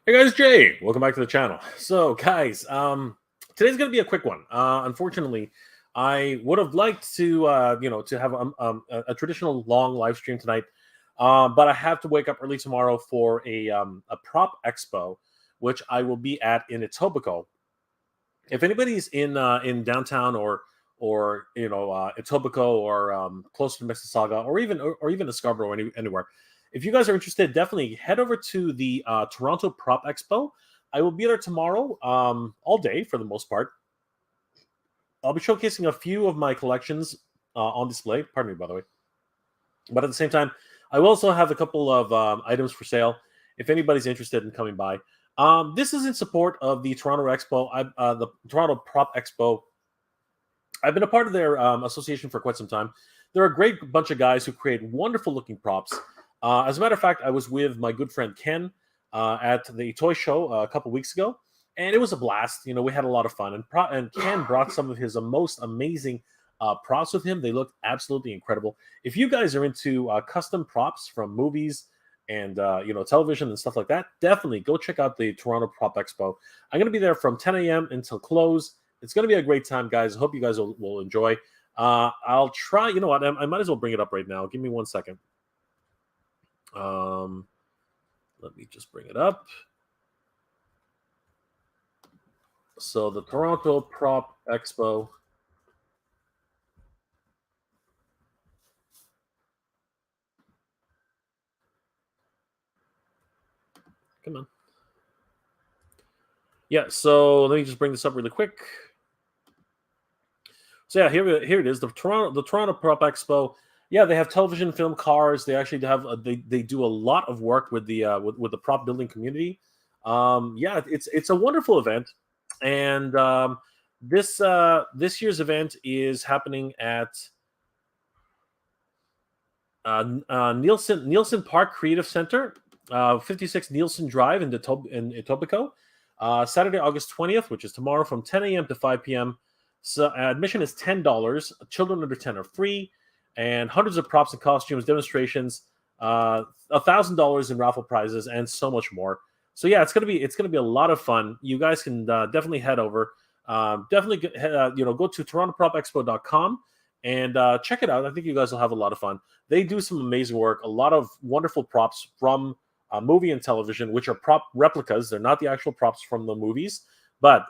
Hey guys, Jay. Welcome back to the channel. So, guys, today's gonna be a quick one. Unfortunately, I would have liked to, to have a traditional long live stream tonight, but I have to wake up early tomorrow for a Prop Expo, which I will be at in Etobicoke. If anybody's in downtown or Etobicoke or close to Mississauga or even the Scarborough or anywhere, if you guys are interested, definitely head over to the Toronto Prop Expo. I will be there tomorrow, all day for the most part. I'll be showcasing a few of my collections on display. Pardon me, by the way. But at the same time, I will also have a couple of items for sale if anybody's interested in coming by. This is in support of the Toronto Expo, the Toronto Prop Expo. I've been a part of their association for quite some time. They're a great bunch of guys who create wonderful looking props. As a matter of fact, I was with my good friend Ken at the toy show a couple weeks ago, and it was a blast. You know, we had a lot of fun, and Ken brought some of his most amazing props with him. They looked absolutely incredible. If you guys are into custom props from movies and television and stuff like that, definitely go check out the Toronto Prop Expo. I'm going to be there from 10 a.m. until close. It's going to be a great time, guys. I hope you guys will enjoy. I'll try. You know what? I might as well bring it up right now. Give me 1 second. Let me just bring it up. So the Toronto Prop Expo. Come on. Yeah, so let me just bring this up really quick. So yeah, here it is. The Toronto Prop Expo. Yeah, they have television, film, cars. They actually have they do a lot of work with the with the prop building community. Yeah, it's a wonderful event, and this year's event is happening at Nielsen Park Creative Center, 56 Nielsen Drive in Etobicoke, Saturday, August 20th, which is tomorrow from 10 a.m. to 5 p.m. So admission is $10. Children under 10 are free, and hundreds of props and costumes, demonstrations, $1,000 in raffle prizes, and so much more. So yeah, it's gonna be a lot of fun. You guys can definitely head over. Definitely go to torontopropexpo.com and check it out. I think you guys will have a lot of fun. They do some amazing work, a lot of wonderful props from movie and television, which are prop replicas. They're not the actual props from the movies, but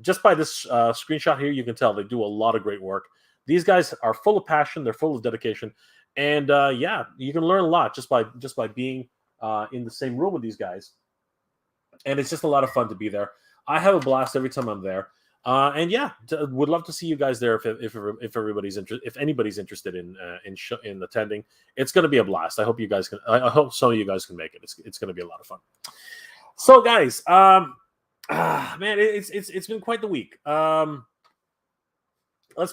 just by this screenshot here, you can tell they do a lot of great work. These guys are full of passion. They're full of dedication, and yeah, you can learn a lot just by being in the same room with these guys. And it's just a lot of fun to be there. I have a blast every time I'm there. And yeah, would love to see you guys there if everybody's if anybody's interested in attending. It's going to be a blast. I hope you guys can. I hope some of you guys can make it. It's going to be a lot of fun. So guys, man, it's been quite the week. Let's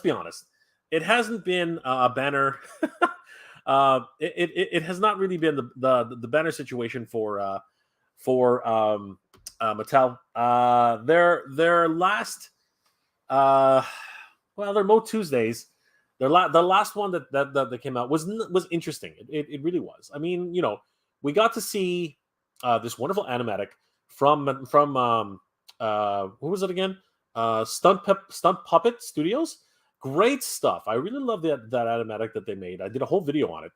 be honest. It hasn't been a banner. It has not really been the banner situation for Mattel. Their last their Mo Tuesdays, the last one that came out was interesting. It really was. I mean, we got to see this wonderful animatic from who was it again? Stunt Puppet Studios. Great stuff. I really love that animatic that they made. I did a whole video on it.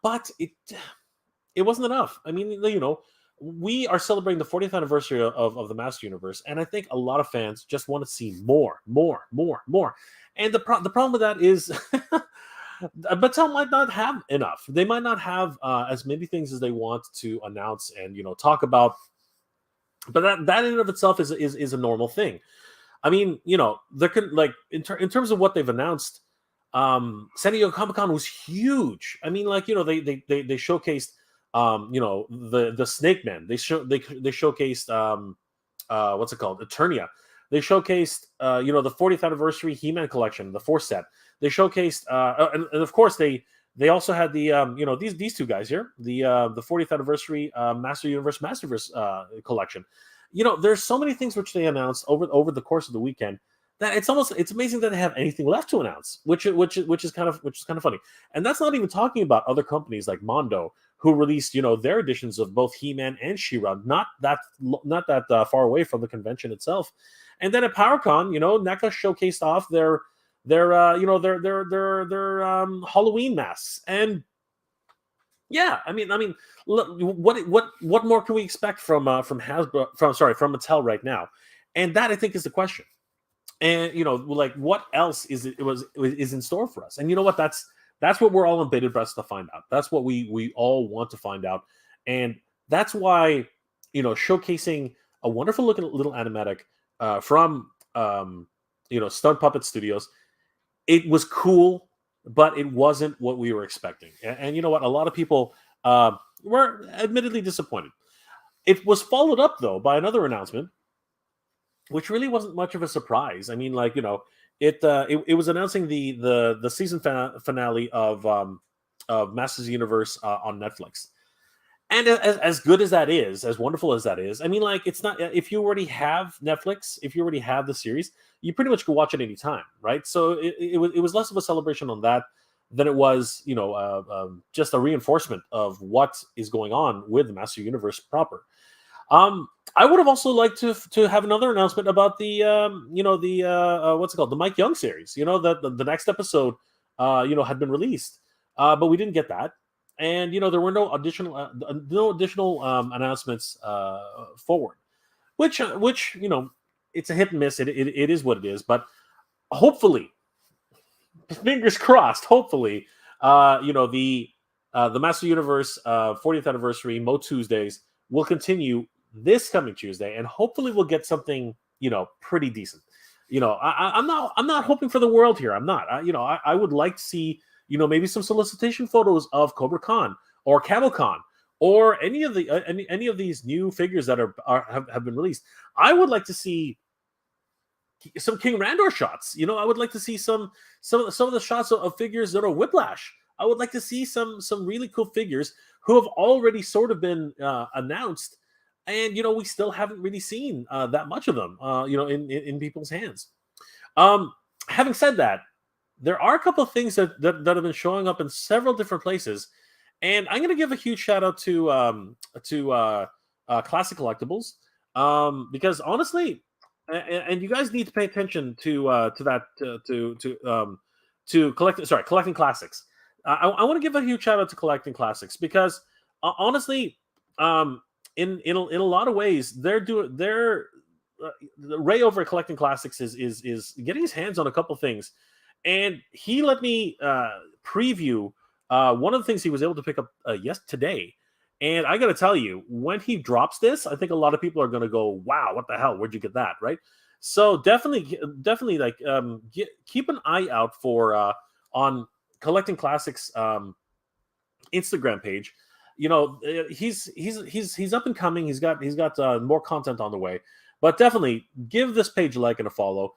But it wasn't enough. I mean, we are celebrating the 40th anniversary of the Master Universe, and I think a lot of fans just want to see more. And the problem with that is Mattel might not have enough. They might not have as many things as they want to announce and talk about. But that in and of itself is a normal thing. I mean, there can in terms of what they've announced. San Diego Comic-Con was huge. I mean, they showcased the Snakemen. They showcased what's it called, Eternia. They showcased the 40th anniversary He-Man collection, the 4 set. They showcased and of course they also had the these two guys here, the 40th anniversary Masterverse collection. There's so many things which they announced over the course of the weekend that it's amazing that they have anything left to announce, which is kind of funny. And that's not even talking about other companies like Mondo, who released their editions of both He-Man and She-Ra, not that far away from the convention itself. And then at PowerCon, NECA showcased off their Halloween masks. And yeah, I mean, what more can we expect from Hasbro, from Mattel right now? And that, I think, is the question. And like, what else is in store for us? And you know what? That's what we're all on bated breath to find out. That's what we all want to find out. And that's why showcasing a wonderful looking little animatic from Stunt Puppet Studios, it was cool, but it wasn't what we were expecting. And you know what? A lot of people were admittedly disappointed. It was followed up, though, by another announcement, which really wasn't much of a surprise. I mean, like, it was announcing the season finale of Masters of the Universe on Netflix. And as good as that is, as wonderful as that is, I mean, like, it's not, if you already have Netflix, if you already have the series, you pretty much can watch it anytime, right? So it was less of a celebration on that than it was, just a reinforcement of what is going on with the Master Universe proper. I would have also liked to have another announcement about the what's it called, the Mike Young series. The next episode had been released, but we didn't get that. And there were no additional announcements forward, which it's a hit and miss. It is what it is. But hopefully, fingers crossed. Hopefully, the Master Universe 40th anniversary Mo Tuesdays will continue this coming Tuesday, and hopefully we'll get something pretty decent. I'm not hoping for the world here. I'm not. I would like to see maybe some solicitation photos of Cobra Khan or Camel Khan or any of these new figures that have been released. I would like to see some King Randor shots. I would like to see some of the shots of figures that are Whiplash. I would like to see some really cool figures who have already sort of been announced, and we still haven't really seen that much of them in people's hands. Having said that, there are a couple of things that have been showing up in several different places, and I'm going to give a huge shout out to Classic Collectibles, because honestly, and you guys need to pay attention to Collecting Classics. I want to give a huge shout out to Collecting Classics because honestly, in a lot of ways, Ray over at Collecting Classics is getting his hands on a couple things. And he let me preview one of the things he was able to pick up today. And I got to tell you, when he drops this, I think a lot of people are going to go, wow, what the hell? Where'd you get that? Right. So definitely like keep an eye out for on Collecting Classics Instagram page. He's up and coming. He's got more content on the way, but definitely give this page a like and a follow.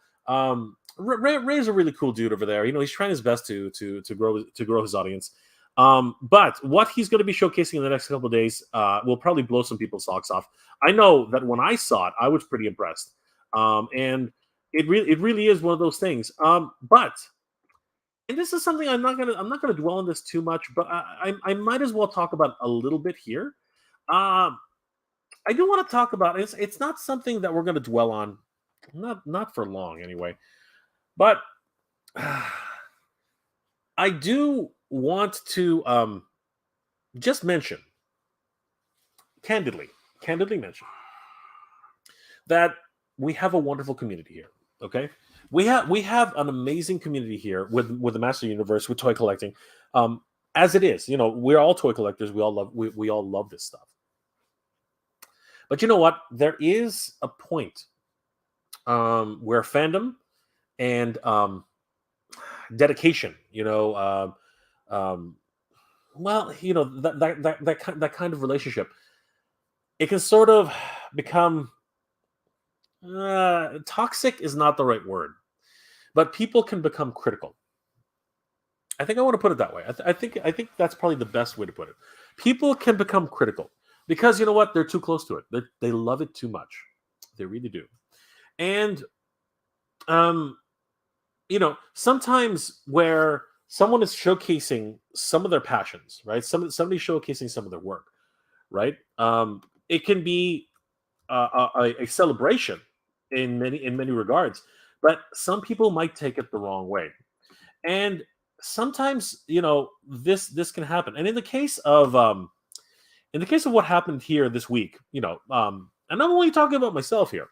Ray's a really cool dude over there. He's trying his best to grow his audience. But what he's going to be showcasing in the next couple of days will probably blow some people's socks off. I know that when I saw it, I was pretty impressed. And it really is one of those things. But and this is something I'm not gonna dwell on this too much, but I might as well talk about a little bit here. I do want to talk about it. It's not something that we're going to dwell on, not for long anyway. But I do want to just mention, candidly mention that we have a wonderful community here. Okay, we have an amazing community here with the Master Universe, with toy collecting. As it is, we're all toy collectors. We all love this stuff. But you know what? There is a point where fandom and dedication, that kind of relationship, it can sort of become toxic is not the right word, but people can become critical. I think I want to put it that way. I think that's probably the best way to put it. People can become critical because you know what? They're too close to it. They love it too much. They really do. And um, sometimes where someone is showcasing some of their passions, right? Somebody showcasing some of their work, right? It can be a celebration in many regards, but some people might take it the wrong way, and sometimes this can happen. And in the case of what happened here this week, and I'm only talking about myself here.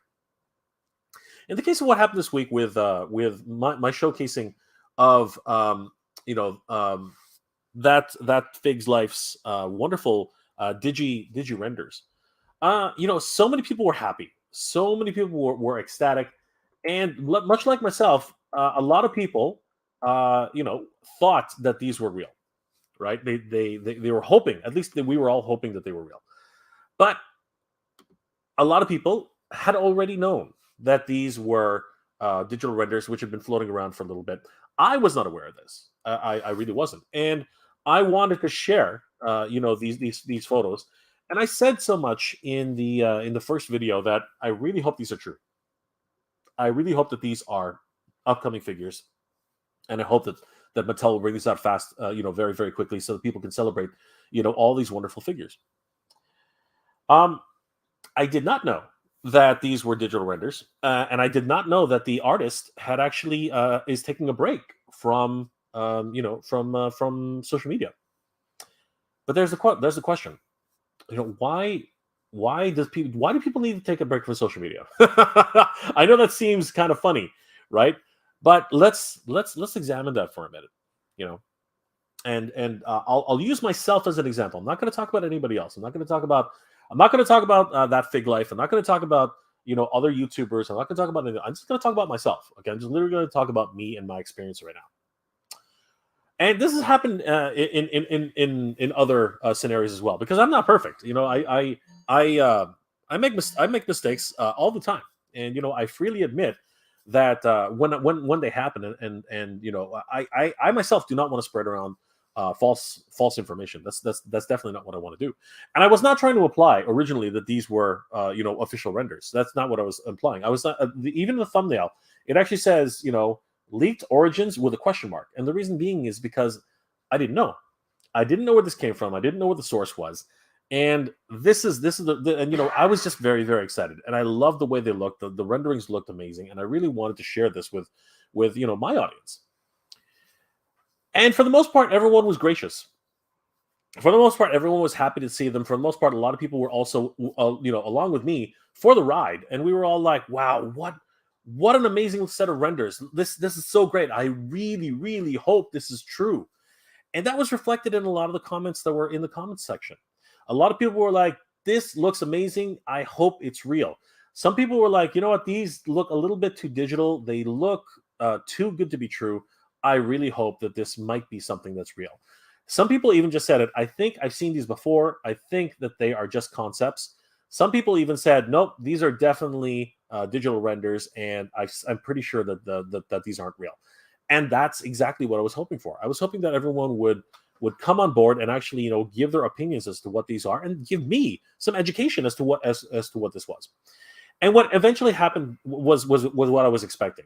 In the case of what happened this week with my showcasing of that Figs Life's wonderful digi renders, so many people were happy, so many people were ecstatic, and much like myself, a lot of people thought that these were real, right? They were hoping, at least we were all hoping that they were real, but a lot of people had already known that these were digital renders, which had been floating around for a little bit. I was not aware of this. I really wasn't, and I wanted to share, these photos. And I said so much in the first video that I really hope these are true. I really hope that these are upcoming figures, and I hope that Mattel will bring these out fast, very very quickly, so that people can celebrate, all these wonderful figures. Um, I did not know that these were digital renders, and I did not know that the artist had actually is taking a break from social media. But there's the question. Why do people need to take a break from social media? I know that seems kind of funny, right? But let's examine that for a minute. You know, and I'll use myself as an example. I'm not going to talk about anybody else. I'm not going to talk about that Fig Life. I'm not going to talk about other YouTubers. I'm not going to talk about anything. I'm just going to talk about myself. Okay, I'm just literally going to talk about me and my experience right now. And this has happened in other scenarios as well, because I'm not perfect. I make mistakes all the time, and I freely admit that when they happen, and I myself do not want to spread around false information. That's definitely not what I want to do. And I was not trying to imply originally that these were official renders. That's not what I was implying. I was not, even in the thumbnail. It actually says leaked origins with a question mark, and the reason being is because I didn't know. I didn't know where this came from. I didn't know what the source was, and this is and I was just very very excited, and I loved the way they looked. The renderings looked amazing, and I really wanted to share this with my audience. And for the most part, everyone was gracious. For the most part, everyone was happy to see them. For the most part, a lot of people were also, along with me for the ride, and we were all like, "Wow, what an amazing set of renders! This is so great. I really, really hope this is true." And that was reflected in a lot of the comments that were in the comments section. A lot of people were like, "This looks amazing. I hope it's real." Some people were like, "You know what? These look a little bit too digital. They look too good to be true. I really hope that this might be something that's real." Some people even just said it. "I think I've seen these before. I think that they are just concepts." Some people even said, "Nope, these are definitely digital renders, and I'm pretty sure that these aren't real." And that's exactly what I was hoping for. I was hoping that everyone would come on board and actually give their opinions as to what these are, and give me some education as to what this was. And what eventually happened was what I was expecting.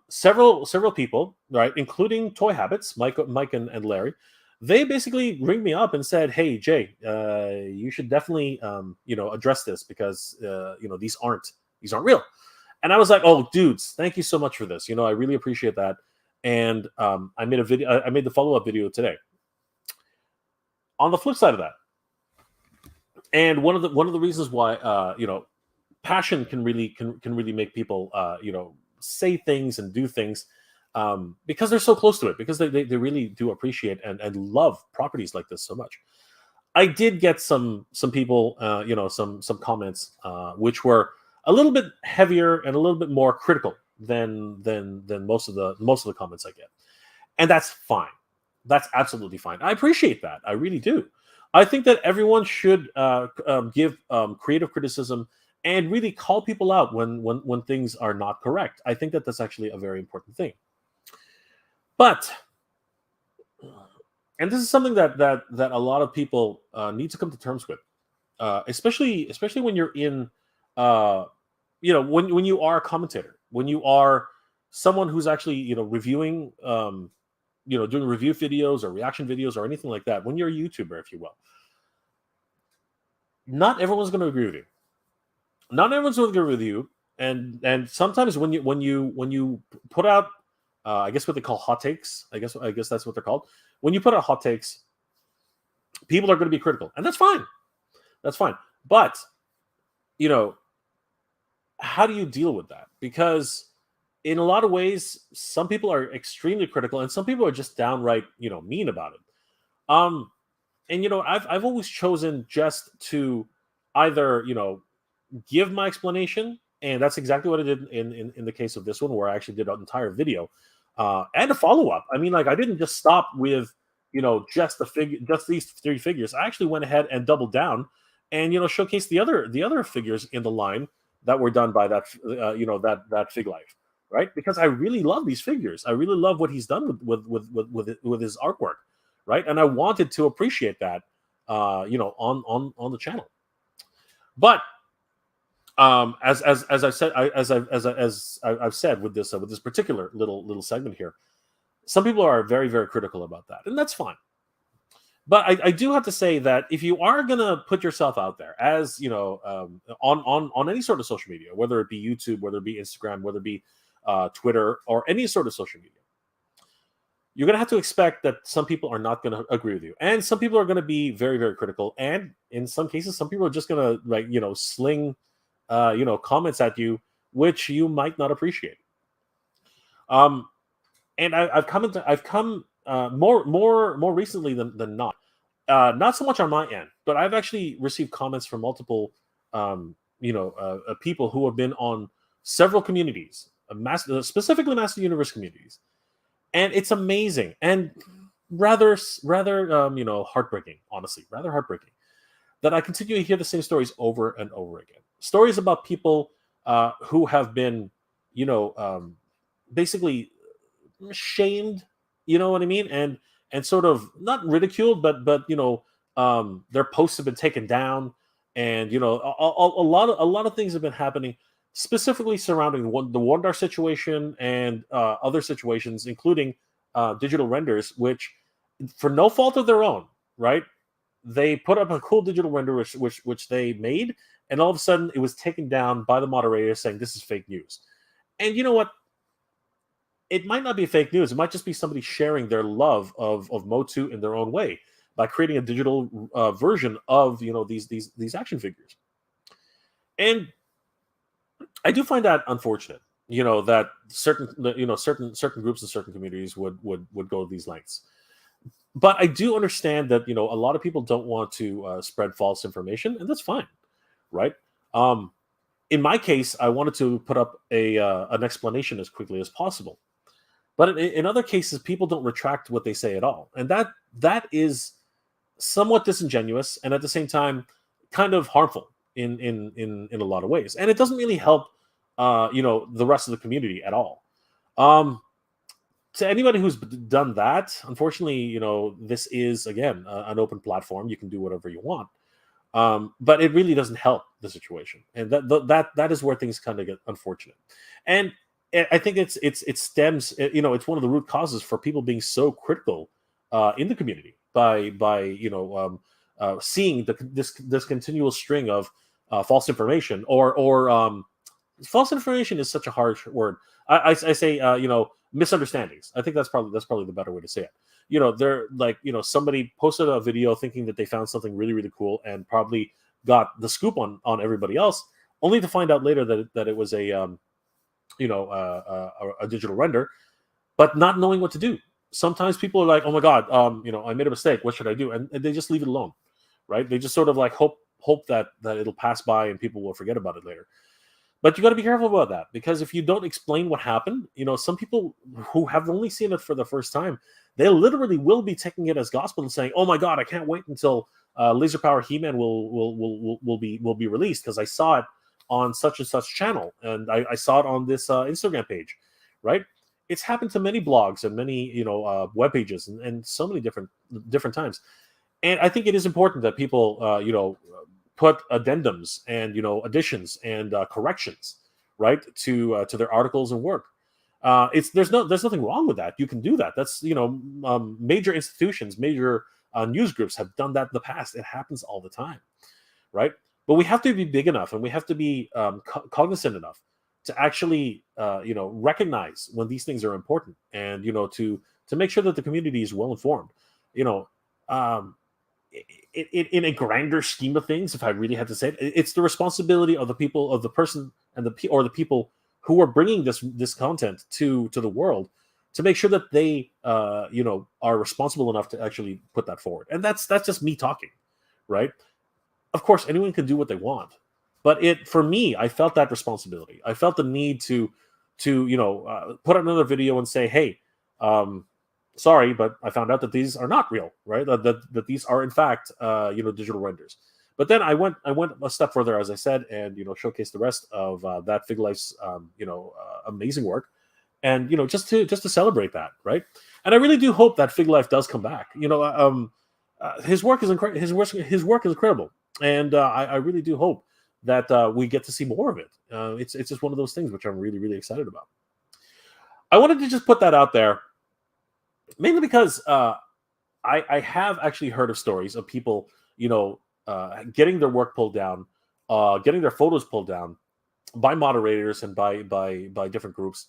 Several people, right, including Toy Habits, Mike and Larry, they basically ring me up and said, "Hey Jay, you should definitely address this, because these aren't real." And I was like, "Oh, dudes, thank you so much for this. I really appreciate that." And I made a video. I made the follow-up video today. On the flip side of that, and one of the reasons why passion can really make people say things and do things, because they're so close to it, because they really do appreciate and love properties like this so much. I did get some people, some comments, which were a little bit heavier and a little bit more critical than most of the comments I get, and that's fine. That's absolutely fine. I appreciate that. I really do. I think that everyone should give creative criticism and really call people out when things are not correct. I think that that's actually a very important thing. But, and this is something that a lot of people need to come to terms with, especially when you're in, when you are a commentator. when you are someone who's actually, reviewing, doing review videos or reaction videos or anything like that, when you're a YouTuber, if you will, not everyone's going to agree with you. Not everyone's going to agree with you, and sometimes when you put out, I guess what they call hot takes. I guess that's what they're called. When you put out hot takes, people are going to be critical, and that's fine. That's fine. But you know, how do you deal with that? Because in a lot of ways, some people are extremely critical, and some people are just downright, mean about it. Um, and I've always chosen just to either, give my explanation, and that's exactly what I did in the case of this one, where I actually did an entire video and a follow up. I mean, like, I didn't just stop with just just these three figures. I actually went ahead and doubled down, and showcased the other figures in the line that were done by that Fig Life, right? Because I really love these figures. I really love what he's done with his artwork, right? And I wanted to appreciate that, on the channel. But as I've said, I've said with this particular little segment here, some people are very, very critical about that, and that's fine. But I do have to say that if you are gonna put yourself out there, as on any sort of social media, whether it be YouTube, whether it be Instagram, whether it be Twitter, or any sort of social media, you're gonna have to expect that some people are not gonna agree with you, and some people are gonna be very, very critical, and in some cases, some people are just gonna, like, sling comments at you, which you might not appreciate. Um, and I've come more recently than not. Not so much on my end, but I've actually received comments from multiple, people who have been on several communities, specifically Master Universe communities, and it's amazing and rather heartbreaking, honestly, rather heartbreaking that I continue to hear the same stories over and over again. Stories about people who have been, basically shamed, you know what I mean, and sort of not ridiculed, but their posts have been taken down, and a lot of things have been happening, specifically surrounding the Wondar situation and other situations, including digital renders, which, for no fault of their own, right? They put up a cool digital render which they made, and all of a sudden it was taken down by the moderator saying this is fake news. And you know what? It might not be fake news. It might just be somebody sharing their love of MOTU in their own way by creating a digital version of these action figures. And I do find that unfortunate. That certain groups and certain communities would go to these lengths. But I do understand that a lot of people don't want to spread false information, and that's fine, right? In my case, I wanted to put up an explanation as quickly as possible. But in other cases, people don't retract what they say at all, and that is somewhat disingenuous, and at the same time, kind of harmful in a lot of ways, and it doesn't really help the rest of the community at all. To anybody who's done that, unfortunately, this is, again, an open platform. You can do whatever you want, but it really doesn't help the situation, and that is where things kind of get unfortunate. And I think it stems, it's one of the root causes for people being so critical in the community by seeing this continual string of false information, or false information is such a harsh word. I say misunderstandings. I think that's probably the better way to say it. They're like, somebody posted a video thinking that they found something really, really cool and probably got the scoop on everybody else, only to find out later that it was a digital render, but not knowing what to do. Sometimes people are like, "Oh my god, I made a mistake. What should I do?" And they just leave it alone, right? They just sort of like hope that it'll pass by and people will forget about it later. But you got to be careful about that, because if you don't explain what happened, some people who have only seen it for the first time, they literally will be taking it as gospel and saying, "Oh my god, I can't wait until Laser Power He-Man will be released, because I saw it on such and such channel, and I saw it on this Instagram page," right? It's happened to many blogs and many web pages, and so many different times. And I think it is important that people put addendums and additions and corrections, right, to their articles and work. There's nothing wrong with that. You can do that. That's major institutions, major news groups have done that in the past. It happens all the time, right? But we have to be big enough, and we have to be cognizant enough to actually recognize when these things are important, and to make sure that the community is well informed. You know, um, in a grander scheme of things, if I really had to say it, it's the responsibility of the people, of the person, and the people who are bringing this content to the world, to make sure that they are responsible enough to actually put that forward. And that's just me talking, right? Of course, anyone can do what they want, but for me, I felt that responsibility. I felt the need to put out another video and say, hey, sorry, but I found out that these are not real, right? That these are in fact digital renders. But then I went a step further, as I said, and showcased the rest of that Fig Life's amazing work, and just to celebrate that, right? And I really do hope that Fig Life does come back. His work is incredible. His work is incredible, and I really do hope that we get to see more of it. It's just one of those things which I'm really, really excited about. I wanted to just put that out there, mainly because I have actually heard of stories of people, getting their work pulled down, getting their photos pulled down by moderators and by different groups.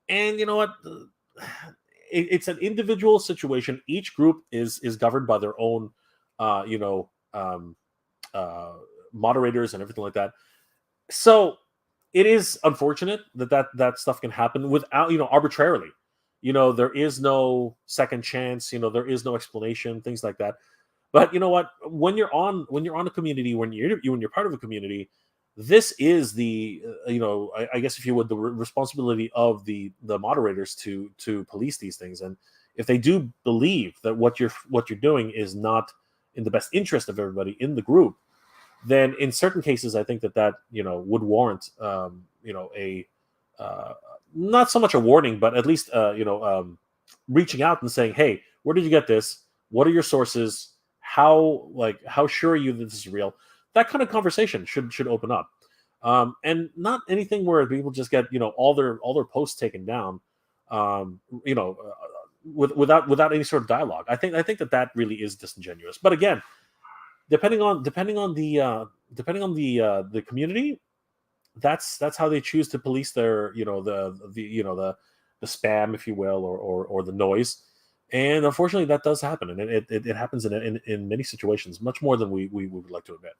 And you know what? It's an individual situation. Each group is governed by their own, moderators and everything like that. So it is unfortunate that stuff can happen without, arbitrarily. There is no second chance. There is no explanation, things like that. But you know what? When you're on a community, when you're part of a community, this is the I guess, if you would, the responsibility of the moderators to police these things. And if they do believe that what you're doing is not in the best interest of everybody in the group, then in certain cases, I think that would warrant a not so much a warning, but at least reaching out and saying, hey, where did you get this? What are your sources? How sure are you that this is real? That kind of conversation should open up, and not anything where people just get all their posts taken down, without any sort of dialogue. I think that really is disingenuous. But again, depending on the community, that's how they choose to police their the spam, if you will, or the noise. And unfortunately, that does happen, and it happens in many situations, much more than we would like to admit.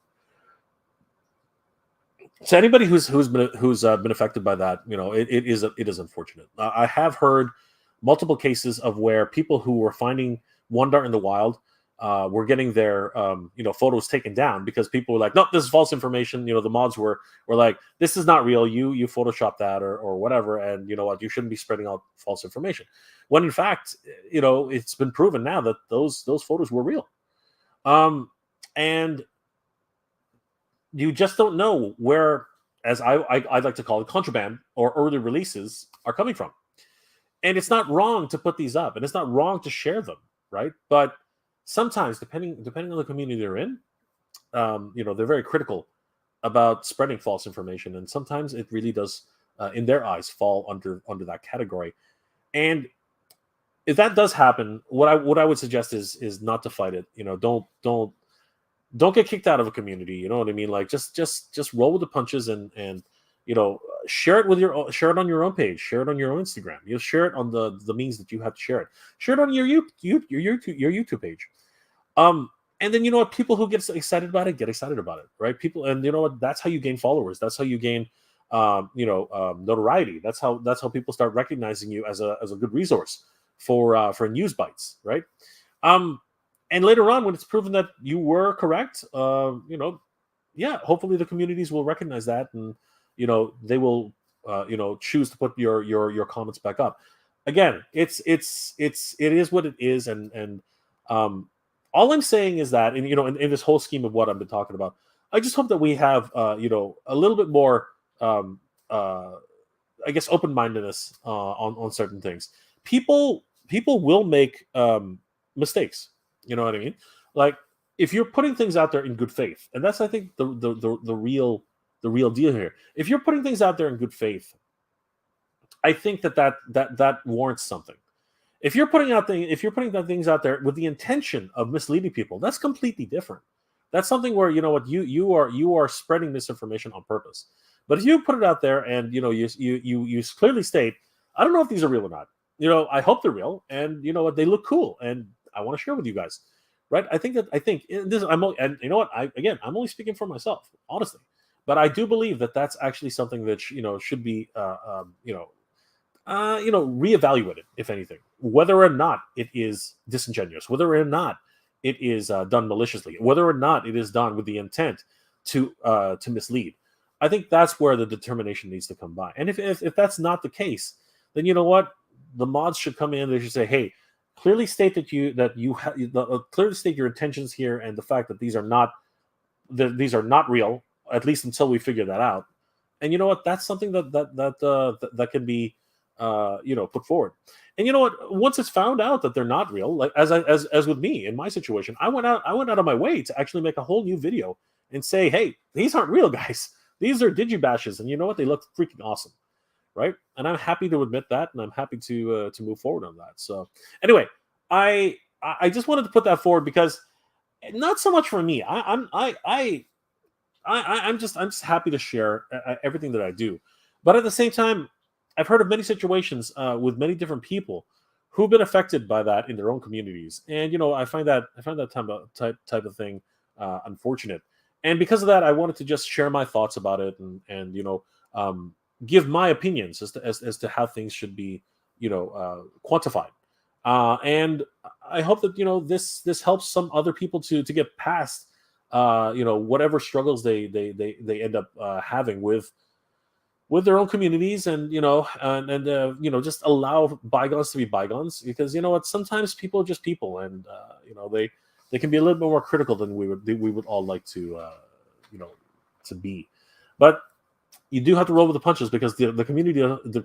So anybody who's been affected by that, it is unfortunate. I have heard multiple cases of where people who were finding wonder in the wild were getting their photos taken down because people were like, no, this is false information. The mods were like, this is not real. You photoshopped that or whatever, and you know what, you shouldn't be spreading out false information. When in fact, it's been proven now that those photos were real. And you just don't know where, as I'd like to call it, contraband or early releases are coming from. And it's not wrong to put these up, and it's not wrong to share them, right? But sometimes, depending on the community they're in, they're very critical about spreading false information, and sometimes it really does, in their eyes, fall under that category. And if that does happen, what I would suggest is not to fight it. Don't get kicked out of a community. You know what I mean? Like just roll with the punches and share it on your own page, share it on your own Instagram. You'll share it on the means that you have to share it. Share it on your YouTube page. And then what, people who get excited about it, right? People, and what, that's how you gain followers. That's how you gain notoriety. That's how people start recognizing you as a good resource for news bites, right? And later on, when it's proven that you were correct, hopefully the communities will recognize that, and they will choose to put your comments back up. Again, it is what it is, and all I'm saying is that, in this whole scheme of what I've been talking about, I just hope that we have a little bit more I guess open-mindedness on certain things. People will make mistakes. You know what I mean? Like, if you're putting things out there in good faith, and that's, I think, the real the real deal here. If you're putting things out there in good faith, I think that warrants something. If you're putting things out there with the intention of misleading people, that's completely different. That's something where you know what you are spreading misinformation on purpose. But if you put it out there and you clearly state, I don't know if these are real or not. I hope they're real, and you know what, they look cool, and I want to share with you guys, right? I think this. And you know what? I'm only speaking for myself, honestly, but I do believe that that's actually something that should be reevaluated, if anything, whether or not it is disingenuous, whether or not it is done maliciously, whether or not it is done with the intent to mislead. I think that's where the determination needs to come by. And if that's not the case, then you know what, the mods should come in. They should say, hey, clearly state clearly state your intentions here, and the fact that these are not real, at least until we figure that out. And you know what, that's something that can be put forward. And you know what, once it's found out that they're not real, like as with me in my situation, I went out of my way to actually make a whole new video and say, hey, these aren't real, guys. These are digibashes, and you know what, they look freaking awesome, right? And I'm happy to admit that, and I'm happy to move forward on that. So anyway, I just wanted to put that forward, because not so much for me. I'm just happy to share everything that I do, but at the same time, I've heard of many situations with many different people who've been affected by that in their own communities, and I find that type of thing unfortunate. And because of that, I wanted to just share my thoughts about it, and give my opinions as to how things should be quantified. And I hope that this helps some other people to get past whatever struggles they end up having with their own communities, and just allow bygones to be bygones, because you know what, sometimes people are just people, and they can be a little bit more critical than we would all like to be. But you do have to roll with the punches, because the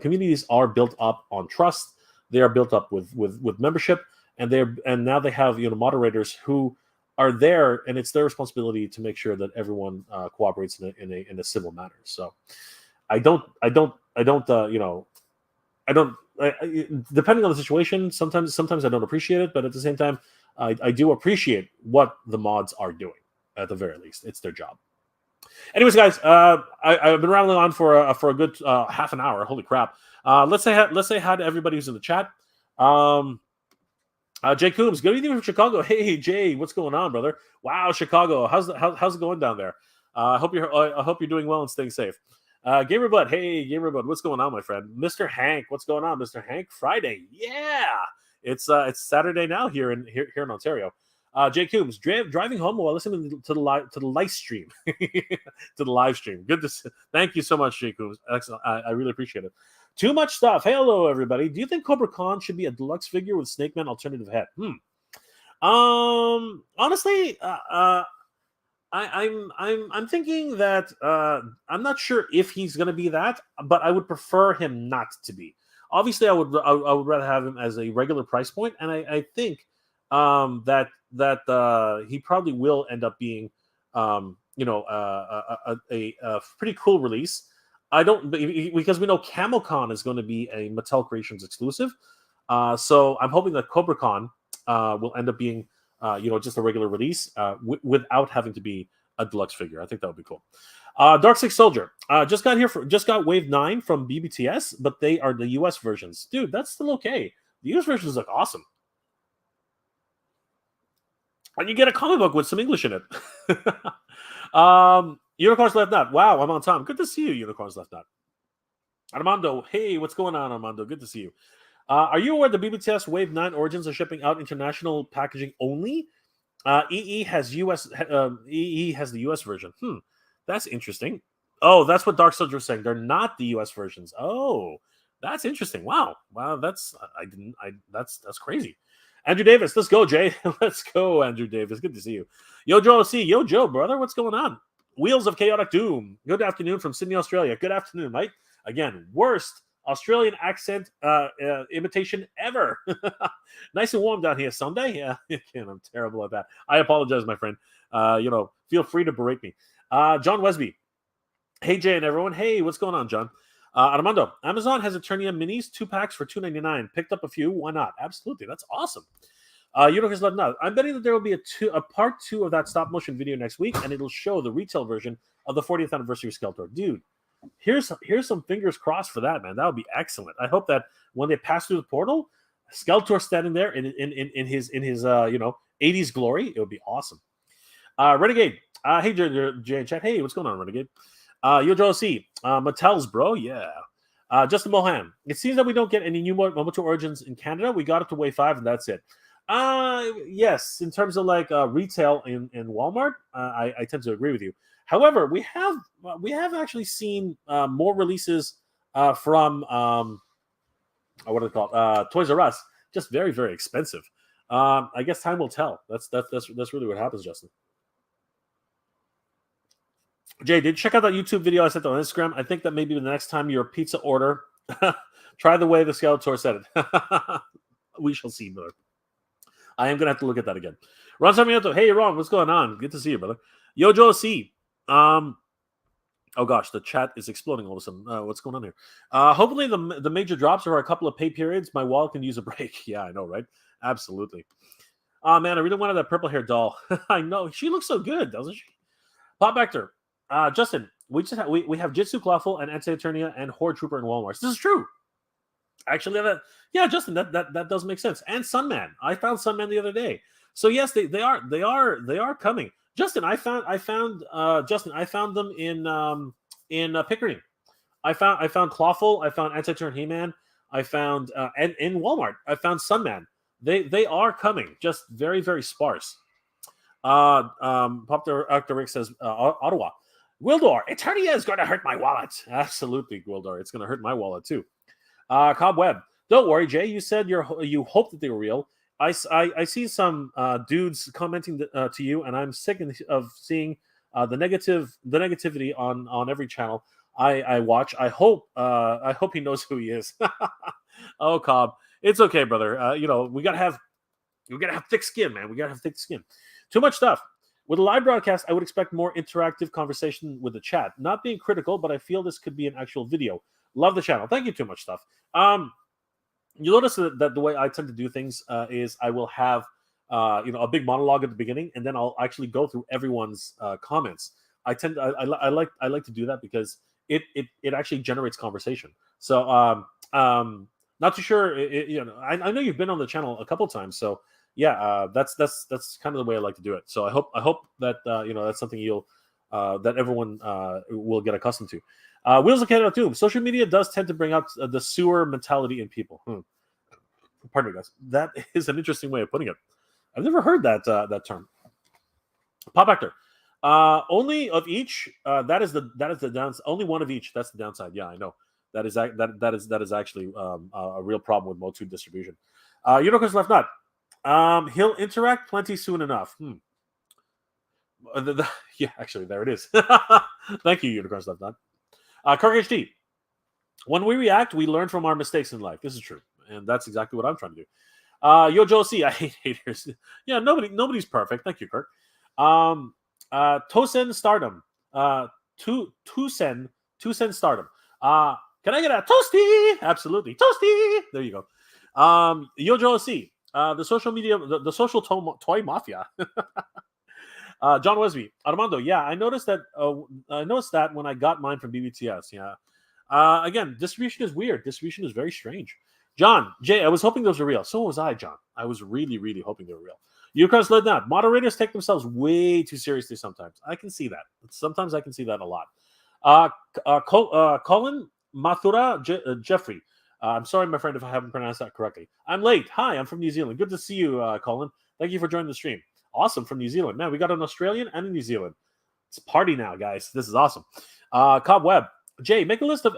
communities are built up on trust. They are built up with membership, and now they have moderators who are there, and it's their responsibility to make sure that everyone cooperates in a civil manner. So I don't depending on the situation, sometimes I don't appreciate it, but at the same time, I do appreciate what the mods are doing. At the very least, it's their job. Anyways, guys, I've been rambling on for a good half an hour. Holy crap! Let's say hi to everybody who's in the chat. Jay Coombs, good evening from Chicago. Hey Jay, what's going on, brother? Wow, Chicago, how's it going down there? I hope you're doing well and staying safe. Gamer Bud, hey Gamer Bud, what's going on, my friend? Mr. Hank, what's going on, Mr. Hank? Friday, yeah, it's Saturday now here in Ontario. Jay Coombs, driving home while listening to the live stream. To the live stream. Good to see. Thank you so much, Jay Coombs. Excellent. I really appreciate it. Too much stuff. Hey, hello, everybody. Do you think Cobra Khan should be a deluxe figure with Snakemen alternative head? Honestly, I'm thinking that I'm not sure if he's going to be that, but I would prefer him not to be. Obviously, I would rather have him as a regular price point, and I think that he probably will end up being a pretty cool release. I don't, because we know CamoCon is going to be a Mattel Creations exclusive, so I'm hoping that Cobra Khan will end up being just a regular release without having to be a deluxe figure. I think that would be cool. Dark Six Soldier just got Wave 9 from BBTS, but they are the US versions. Dude, that's still okay. The US versions look awesome. And you get a comic book with some English in it. Unicorns Left Nut. Wow, I'm on time. Good to see you, Unicorns Left Nut. Armando, hey, what's going on, Armando? Good to see you. Are you aware the BBTS Wave 9 Origins are shipping out international packaging only? EE has the US version. That's interesting. Oh, that's what Dark Soldier was saying. They're not the US versions. Oh, that's interesting. Wow, that's crazy. Andrew Davis, let's go, Jay. Let's go, Andrew Davis. Good to see you. Yo, Joe C. Yo, Joe, brother, what's going on? Wheels of Chaotic Doom. Good afternoon from Sydney, Australia. Good afternoon, Mike. Again, worst Australian accent imitation ever. Nice and warm down here Sunday. Yeah, again, I'm terrible at that. I apologize, my friend. Feel free to berate me. John Wesby. Hey, Jay and everyone. Hey, what's going on, John? Armando, Amazon has Eternia minis, 2 packs for $2.99. Picked up a few. Why not? Absolutely. That's awesome. Unicorns Love Now. I'm betting that there will be a part 2 of that stop motion video next week, and it'll show the retail version of the 40th anniversary of Skeletor. Dude, here's some fingers crossed for that, man. That would be excellent. I hope that when they pass through the portal, Skeletor standing there in his 80s glory, it would be awesome. Renegade. Hey, Jay and Chat. Hey, what's going on, Renegade? Yojo C. Mattel's, bro. Yeah. Justin Mohan. It seems that we don't get any new MOTU Origins in Canada. We got up to wave 5, and that's it. Yes, in terms of like retail in Walmart, I tend to agree with you. However, we have actually seen more releases from what are they called? Toys R Us, just very, very expensive. I guess time will tell. That's really what happens, Justin. Jay, did you check out that YouTube video I sent on Instagram? I think that maybe the next time your pizza order, try the way the Skeletor said it. We shall see, brother. I am going to have to look at that again. Ron Sarmiento, hey, Ron, what's going on? Good to see you, brother. Yojo C. Oh, gosh, the chat is exploding all of a sudden. What's going on here? Hopefully the major drops are a couple of pay periods. My wallet can use a break. Yeah, I know, right? Absolutely. Oh, man, I really wanted that purple hair doll. I know. She looks so good, doesn't she? Pop Vector. Justin, we have Jitsu Clawful and Anti-Eternia and Horde Trooper in Walmart. This is true. Actually, Justin, that does make sense. And Sunman, I found Sunman the other day. So yes, they are coming. Justin, I found them in Pickering. I found Clawful. I found Anti-Turn He-Man. I found and in Walmart. I found Sunman. They are coming. Just very, very sparse. Pop Doctor Rick says Ottawa. Wildor, Eternia is going to hurt my wallet. Absolutely, Wildor. It's going to hurt my wallet too. Cobweb. Don't worry, Jay. You said you hope that they were real. I see some dudes commenting to you, and I'm sick of seeing the negativity on every channel I watch. I hope he knows who he is. Oh, Cobb, it's okay, brother. We gotta have thick skin, man. We gotta have thick skin. Too much stuff. With a live broadcast, I would expect more interactive conversation with the chat. Not being critical, but I feel this could be an actual video. Love the channel. Thank you. Too much stuff. You notice that the way I tend to do things is I will have a big monologue at the beginning, and then I'll actually go through everyone's comments. I like to do that because it actually generates conversation. So not too sure. I know you've been on the channel a couple times, so yeah, that's kind of the way I like to do it. So I hope that that's something that everyone will get accustomed to. Wheels of Canada too. Social media does tend to bring out the sewer mentality in people. Pardon me, guys. That is an interesting way of putting it. I've never heard that term. Pop actor. Only of each. That is the downside. Only one of each. That's the downside. Yeah, I know. That is actually a real problem with MOTU distribution. Unicorns Left Nut. He'll interact plenty soon enough. Yeah, actually, there it is. Thank you, Unicorns Left Nut. Kirk HD. When we react, we learn from our mistakes in life. This is true, and that's exactly what I'm trying to do. Yojo C. I hate haters. Yeah, nobody's perfect. Thank you, Kirk. Tosen Stardom. Tosen Stardom. Can I get a toasty? Absolutely, toasty. There you go. Yojo C. The social media, the social toy mafia. John Wesby, Armando. Yeah, I noticed that. I noticed that when I got mine from BBTS. Yeah. Again, distribution is weird. Distribution is very strange. John, Jay, I was hoping those were real. So was I, John. I was really, really hoping they were real. Ukraine's led down. Moderators take themselves way too seriously sometimes. I can see that. Sometimes I can see that a lot. Colin Mathura Jeffrey. I'm sorry, my friend, if I haven't pronounced that correctly. I'm late. Hi, I'm from New Zealand. Good to see you, Colin. Thank you for joining the stream. Awesome, from New Zealand. Man, we got an Australian and a New Zealand. It's a party now, guys. This is awesome. Cobweb. Jay, make a list of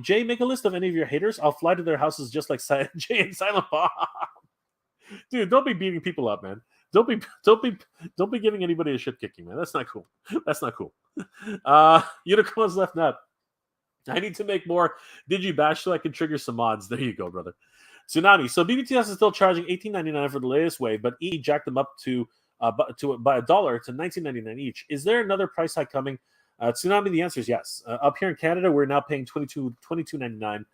Jay. Make a list of any of your haters. I'll fly to their houses just like Jay and Silent Bob. Dude, don't be beating people up, man. Don't be giving anybody a shit kicking, man. That's not cool. That's not cool. Unicorns Left Nut. I need to make more Digibash so I can trigger some mods. There you go, brother. Tsunami. So BBTS is still charging $18.99 for the latest wave, but E jacked them up by $1 to $19.99 each. Is there another price hike coming? Tsunami, the answer is yes. Up here in Canada, we're now paying $22.99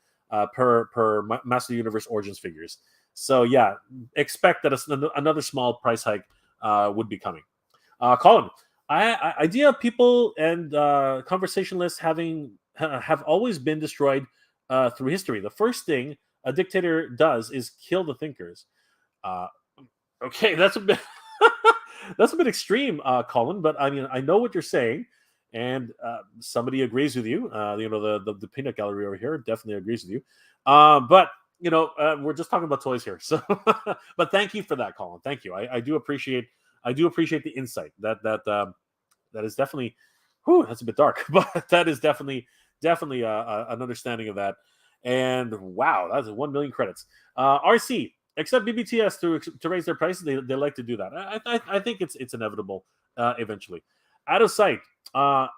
per Master Universe Origins figures. So yeah, expect that another small price hike would be coming. Colin, idea of people and conversationalists have always been destroyed through history. The first thing a dictator does is kill the thinkers. Uh, okay, that's a bit that's a bit extreme, Colin. But I mean, I know what you're saying, and somebody agrees with you. The peanut gallery over here definitely agrees with you. But we're just talking about toys here. So, but thank you for that, Colin. Thank you. I do appreciate the insight. That is definitely, whew, that's a bit dark, but that is definitely an understanding of that. And wow, that's 1 million credits. RC, except BBTS to raise their prices, they like to do that. I think it's inevitable eventually. Out of sight. R3,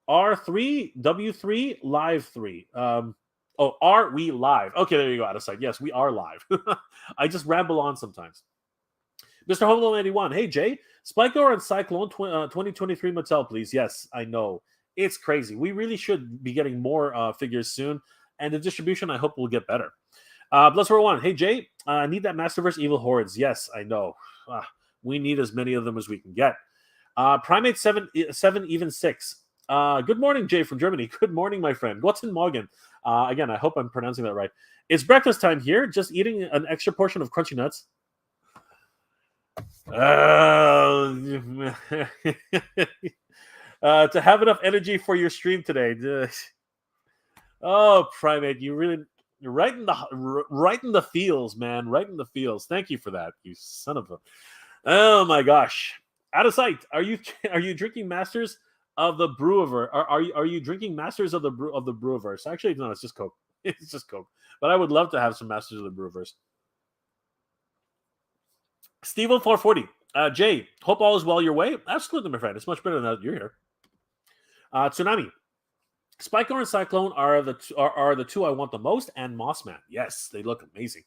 W3, Live 3. Are we live? Okay, there you go. Out of sight. Yes, we are live. I just ramble on sometimes. Mr. Home Alone 81. Hey, Jay. Spycore and Cyclone 2023 Mattel, please. Yes, I know. It's crazy. We really should be getting more figures soon. And the distribution, I hope, will get better. Bloodsport1. Hey, Jay. I need that Masterverse Evil Hordes. Yes, I know. We need as many of them as we can get. Primate 7 even 6. Good morning, Jay from Germany. Good morning, my friend. Guten Morgen. Again, I hope I'm pronouncing that right. It's breakfast time here. Just eating an extra portion of crunchy nuts. To have enough energy for your stream today. Oh, Primate, you're right in the feels, man. Right in the feels. Thank you for that, you son of a. Oh my gosh. Out of sight. Are you drinking Masters of the Brewiverse? Are you drinking Masters of the Brewiverse? Actually, no, it's just Coke. It's just Coke. But I would love to have some Masters of the Brewiverse. Steven 440. Jay, hope all is well your way. Absolutely, my friend. It's much better than that you're here. Tsunami. Spycore and Cyclone are the two I want the most, and Mossman. Yes, they look amazing.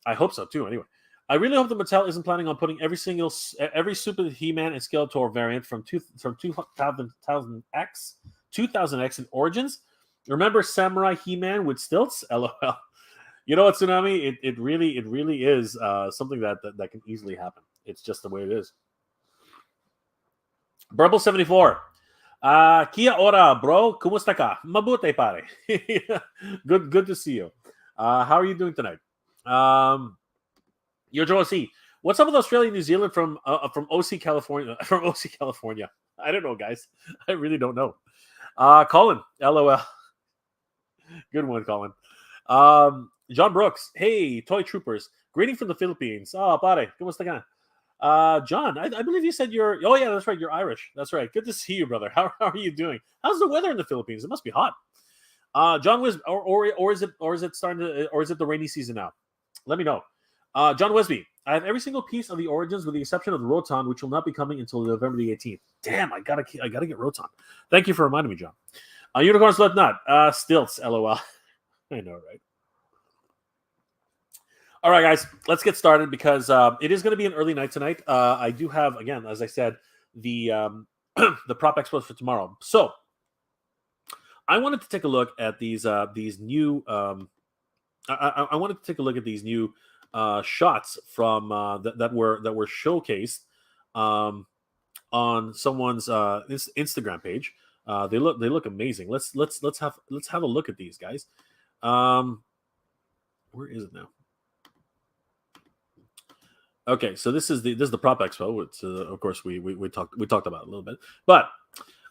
I hope so too. Anyway, I really hope the Mattel isn't planning on putting every Super He-Man and Skeletor variant from 2000X in Origins. Remember Samurai He-Man with stilts? LOL. You know what, Tsunami? It really is something that can easily happen. It's just the way it is. Burble 74. Kia ora, bro. Kumusta ka? Mabuti, pare. Good to see you. How are you doing tonight? Your Joe C. What's up with Australia and New Zealand from OC California? From OC California. I don't know, guys. I really don't know. Colin. LOL. Good one, Colin. John Brooks. Hey, Toy Troopers. Greeting from the Philippines. Oh, pare. Kumusta ka? John, I believe you said you're. Oh yeah, that's right. You're Irish. That's right. Good to see you, brother. How are you doing? How's the weather in the Philippines? It must be hot. John was, or is it starting to, or is it the rainy season now? Let me know. John Wesby, I have every single piece of the Origins with the exception of the Roton, which will not be coming until November the 18th. Damn, I gotta get Roton. Thank you for reminding me, John. Unicorn Slipknot, stilts. LOL. I know, right? All right, guys, let's get started because it is going to be an early night tonight. I do have, again, as I said, the the Prop Expo for tomorrow. So I wanted to take a look at these new. I wanted to take a look at these new shots from that were showcased on someone's Instagram page. They look amazing. Let's have a look at these guys. Where is it now? Okay, so this is the Prop Expo, which of course we talked about a little bit, but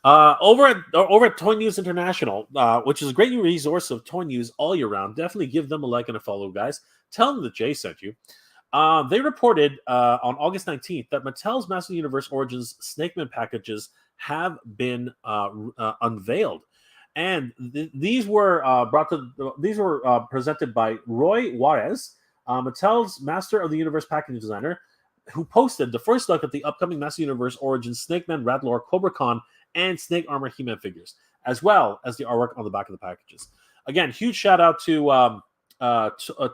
over at Toy News International, which is a great resource of toy news all year round. Definitely give them a like and a follow, guys. Tell them that Jay sent you. They reported on August 19th that Mattel's Master Universe Origins Snakemen packages have been unveiled, and these were presented by Roy Juarez, Mattel's Master of the Universe packaging designer, who posted the first look at the upcoming Master Universe Origins Snakemen, Ratlore, Cobra Khan, and Snake Armor He-Man figures, as well as the artwork on the back of the packages. Again, huge shout out to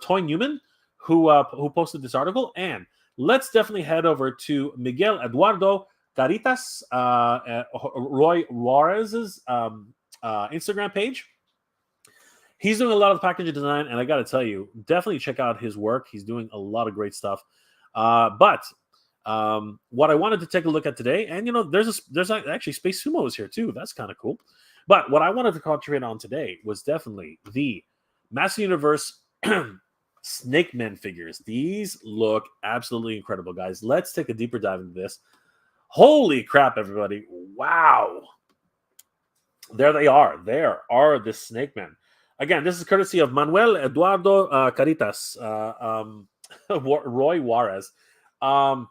Toy Newman, who posted this article. And let's definitely head over to Miguel Eduardo Caritas, Roy Juarez's Instagram page. He's doing a lot of packaging design, and I got to tell you, definitely check out his work. He's doing a lot of great stuff. But what I wanted to take a look at today, and there's actually Space Sumo is here too. That's kind of cool. But what I wanted to concentrate on today was definitely the Master Universe Snakemen figures. These look absolutely incredible, guys. Let's take a deeper dive into this. Holy crap, everybody. Wow. There they are. There are the Snakemen. Again, this is courtesy of Manuel Eduardo Caritas, Roy Juarez. Pardon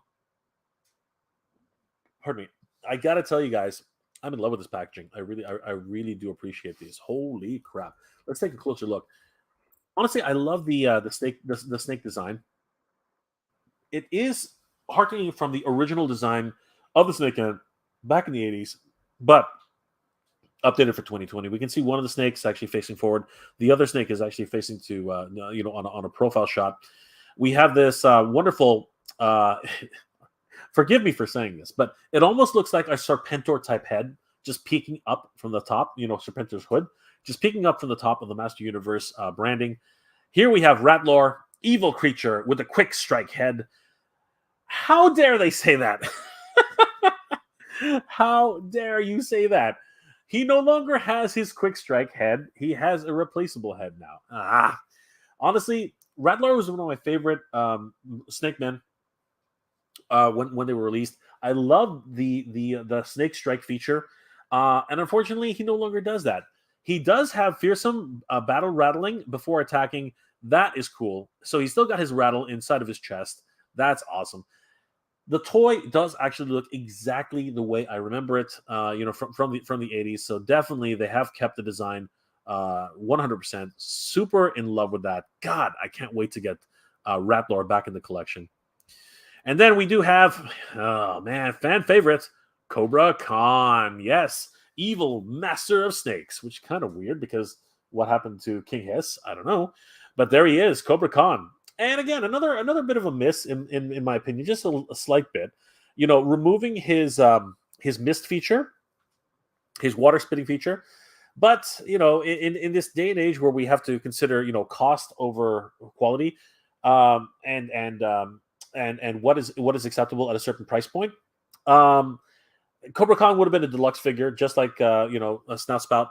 me. I got to tell you guys, I'm in love with this packaging. I really do appreciate these. Holy crap. Let's take a closer look. Honestly, I love the snake design. It is harkening from the original design of the Snakemen back in the 80s, but updated for 2020. We can see one of the snakes actually facing forward. The other snake is actually facing to, on a profile shot. We have this wonderful, forgive me for saying this, but it almost looks like a Serpentor type head just peeking up from the top, Serpentor's hood, just peeking up from the top of the Master Universe branding. Here we have Ratlor, evil creature with a quick strike head. How dare they say that? How dare you say that? He no longer has his quick strike head. He has a replaceable head now. Honestly, Rattler was one of my favorite Snakemen when they were released. I love the snake strike feature, and unfortunately, he no longer does that. He does have fearsome battle rattling before attacking. That is cool. So he's still got his rattle inside of his chest. That's awesome. The toy does actually look exactly the way I remember it, from the 80s. So definitely they have kept the design 100%. Super in love with that. God, I can't wait to get Rattler back in the collection. And then we do have, oh man, fan favorite, Cobra Khan. Yes, evil master of snakes, which is kind of weird because what happened to King Hiss? I don't know. But there he is, Cobra Khan. And again, another bit of a miss in my opinion, just a slight bit. Removing his mist feature, his water spitting feature. But in this day and age where we have to consider cost over quality, and what is acceptable at a certain price point, Cobra Khan would have been a deluxe figure, just like a Snout Spout.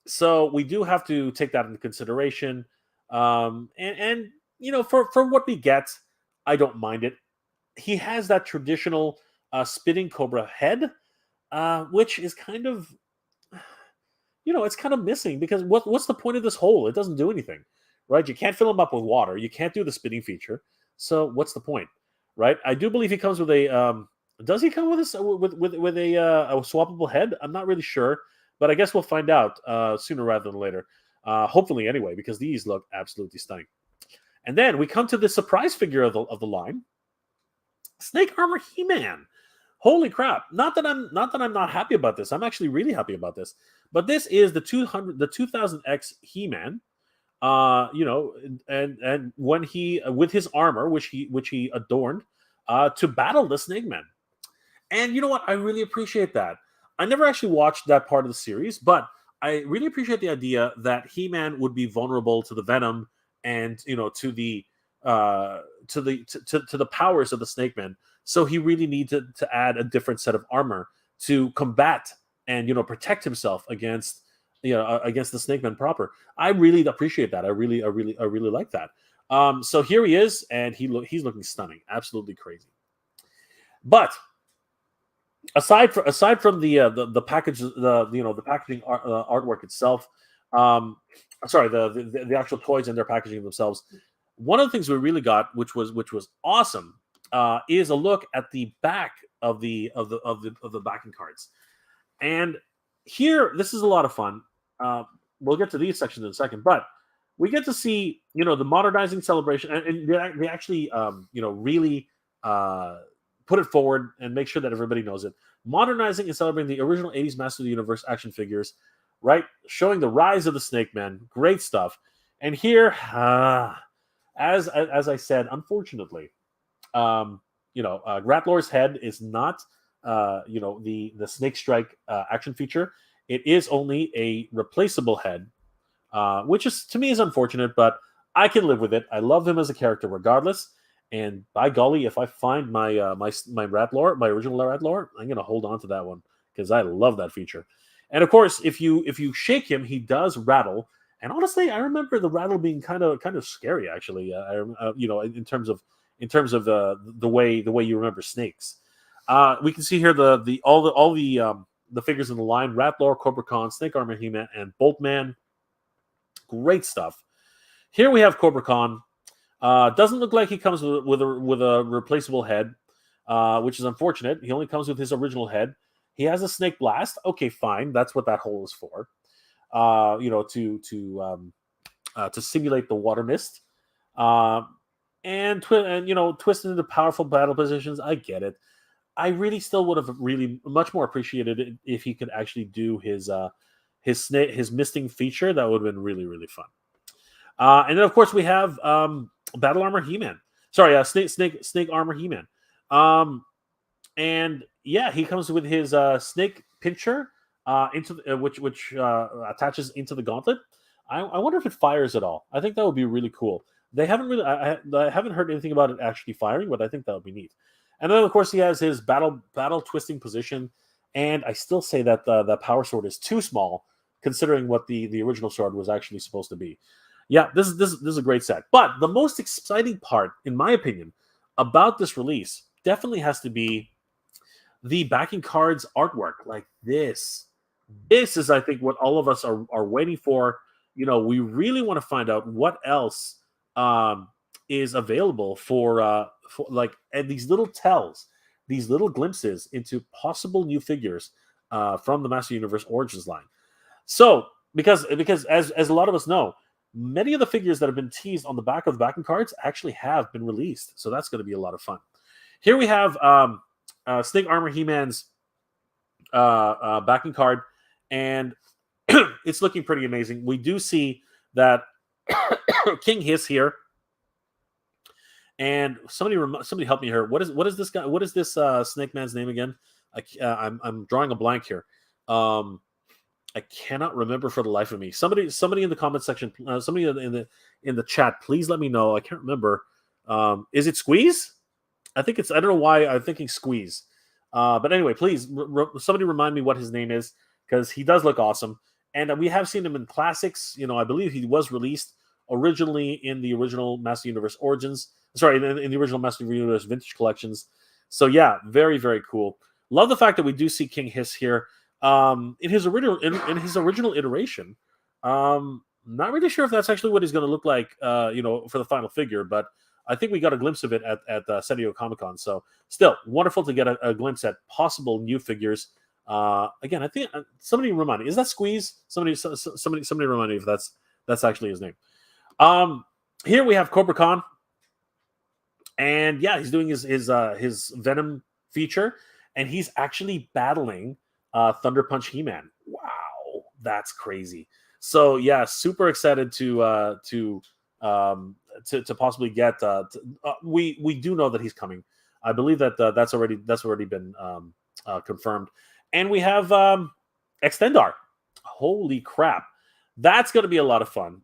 So we do have to take that into consideration. For what we get, I don't mind it. He has that traditional spitting cobra head, which is kind of, it's kind of missing because what's the point of this hole? It doesn't do anything, right? You can't fill him up with water. You can't do the spitting feature. So what's the point, right? I do believe he comes with a. Does he come with a swappable head? I'm not really sure, but I guess we'll find out sooner rather than later. Hopefully anyway, because these look absolutely stunning. And then we come to the surprise figure of the line, Snake Armor He-Man. Holy crap! Not that I'm not happy about this. I'm actually really happy about this. But this is the 2000X He-Man. And when he with his armor, which he adorned, to battle the Snakemen. And you know what? I really appreciate that. I never actually watched that part of the series, but I really appreciate the idea that He-Man would be vulnerable to the venom and to the powers of the Snakemen. So he really needed to add a different set of armor to combat and protect himself against against the Snakemen proper. I really appreciate that. I really like that. So here he is, and he's looking stunning, absolutely crazy. But aside from the package, the packaging artwork itself, the actual toys and their packaging themselves. One of the things we really got, which was awesome, is a look at the back of the backing cards. And here, this is a lot of fun. We'll get to these sections in a second, but we get to see the modernizing celebration, and they actually really put it forward and make sure that everybody knows it. Modernizing and celebrating the original 80s Master of the Universe action figures, right? Showing the rise of the Snakemen. Great stuff. And here, as I said, unfortunately, Ratlor's head is not the Snake Strike action feature. It is only a replaceable head, which is to me is unfortunate, but I can live with it. I love him as a character regardless. And by golly, if I find my Ratlor, my original Ratlor, I'm gonna hold on to that one because I love that feature. And of course, if you shake him, he does rattle. And honestly, I remember the rattle being kind of scary. Actually, in terms of the way you remember snakes. We can see here the figures in the line: Ratlor, Cobra Khan, Snake Armor He-Man, and Boltman. Great stuff. Here we have Cobra Khan. Doesn't look like he comes with a replaceable head, which is unfortunate. He only comes with his original head. He has a Snake Blast. Okay, fine. That's what that hole is for. To simulate the water mist, and twist into powerful battle positions. I get it. I really still would have really much more appreciated it if he could actually do his misting feature. That would have been really really fun. And then of course we have Battle Armor He-Man. Sorry, Snake Armor He-Man. And yeah, he comes with his snake pincher which attaches into the gauntlet. I wonder if it fires at all. I think that would be really cool. They haven't really I haven't heard anything about it actually firing, but I think that would be neat. And then of course he has his battle twisting position, and I still say that the power sword is too small considering what the original sword was actually supposed to be. Yeah, this is a great set. But the most exciting part, in my opinion, about this release definitely has to be the backing cards artwork like this. This is, I think, what all of us are waiting for. We really want to find out what else is available for and these little tells, these little glimpses into possible new figures from the Master Universe Origins line. So, because as a lot of us know, many of the figures that have been teased on the back of the backing cards actually have been released. So that's going to be a lot of fun. Here we have Snake Armor He-Man's backing card, and it's looking pretty amazing. We do see that King Hiss here, and somebody help me here. What is this guy? What is this Snake Man's name again? I'm drawing a blank here. I cannot remember for the life of me. Somebody in the comment section, somebody in the chat, please let me know. I can't remember. Is it Squeeze? I think it's. I don't know why I'm thinking Squeeze. But anyway, please somebody remind me what his name is, because he does look awesome, and we have seen him in classics. I believe he was released originally in the original Master Universe Origins. Sorry, in the original Master Universe Vintage collections. So yeah, very very cool. Love the fact that we do see King Hiss here. In his original iteration. Not really sure if that's actually what he's going to look like, for the final figure, but I think we got a glimpse of it at San Diego Comic-Con. So still wonderful to get a glimpse at possible new figures. Again, I think somebody remind me, is that Squeeze? Somebody remind me if that's actually his name. Here we have Cobra Khan, and yeah, he's doing his Venom feature, and he's actually battling Thunder Punch He-Man. Wow, that's crazy. So yeah, super excited to possibly get. We do know that he's coming. I believe that that's already been confirmed. And we have Extendar. Holy crap, that's going to be a lot of fun.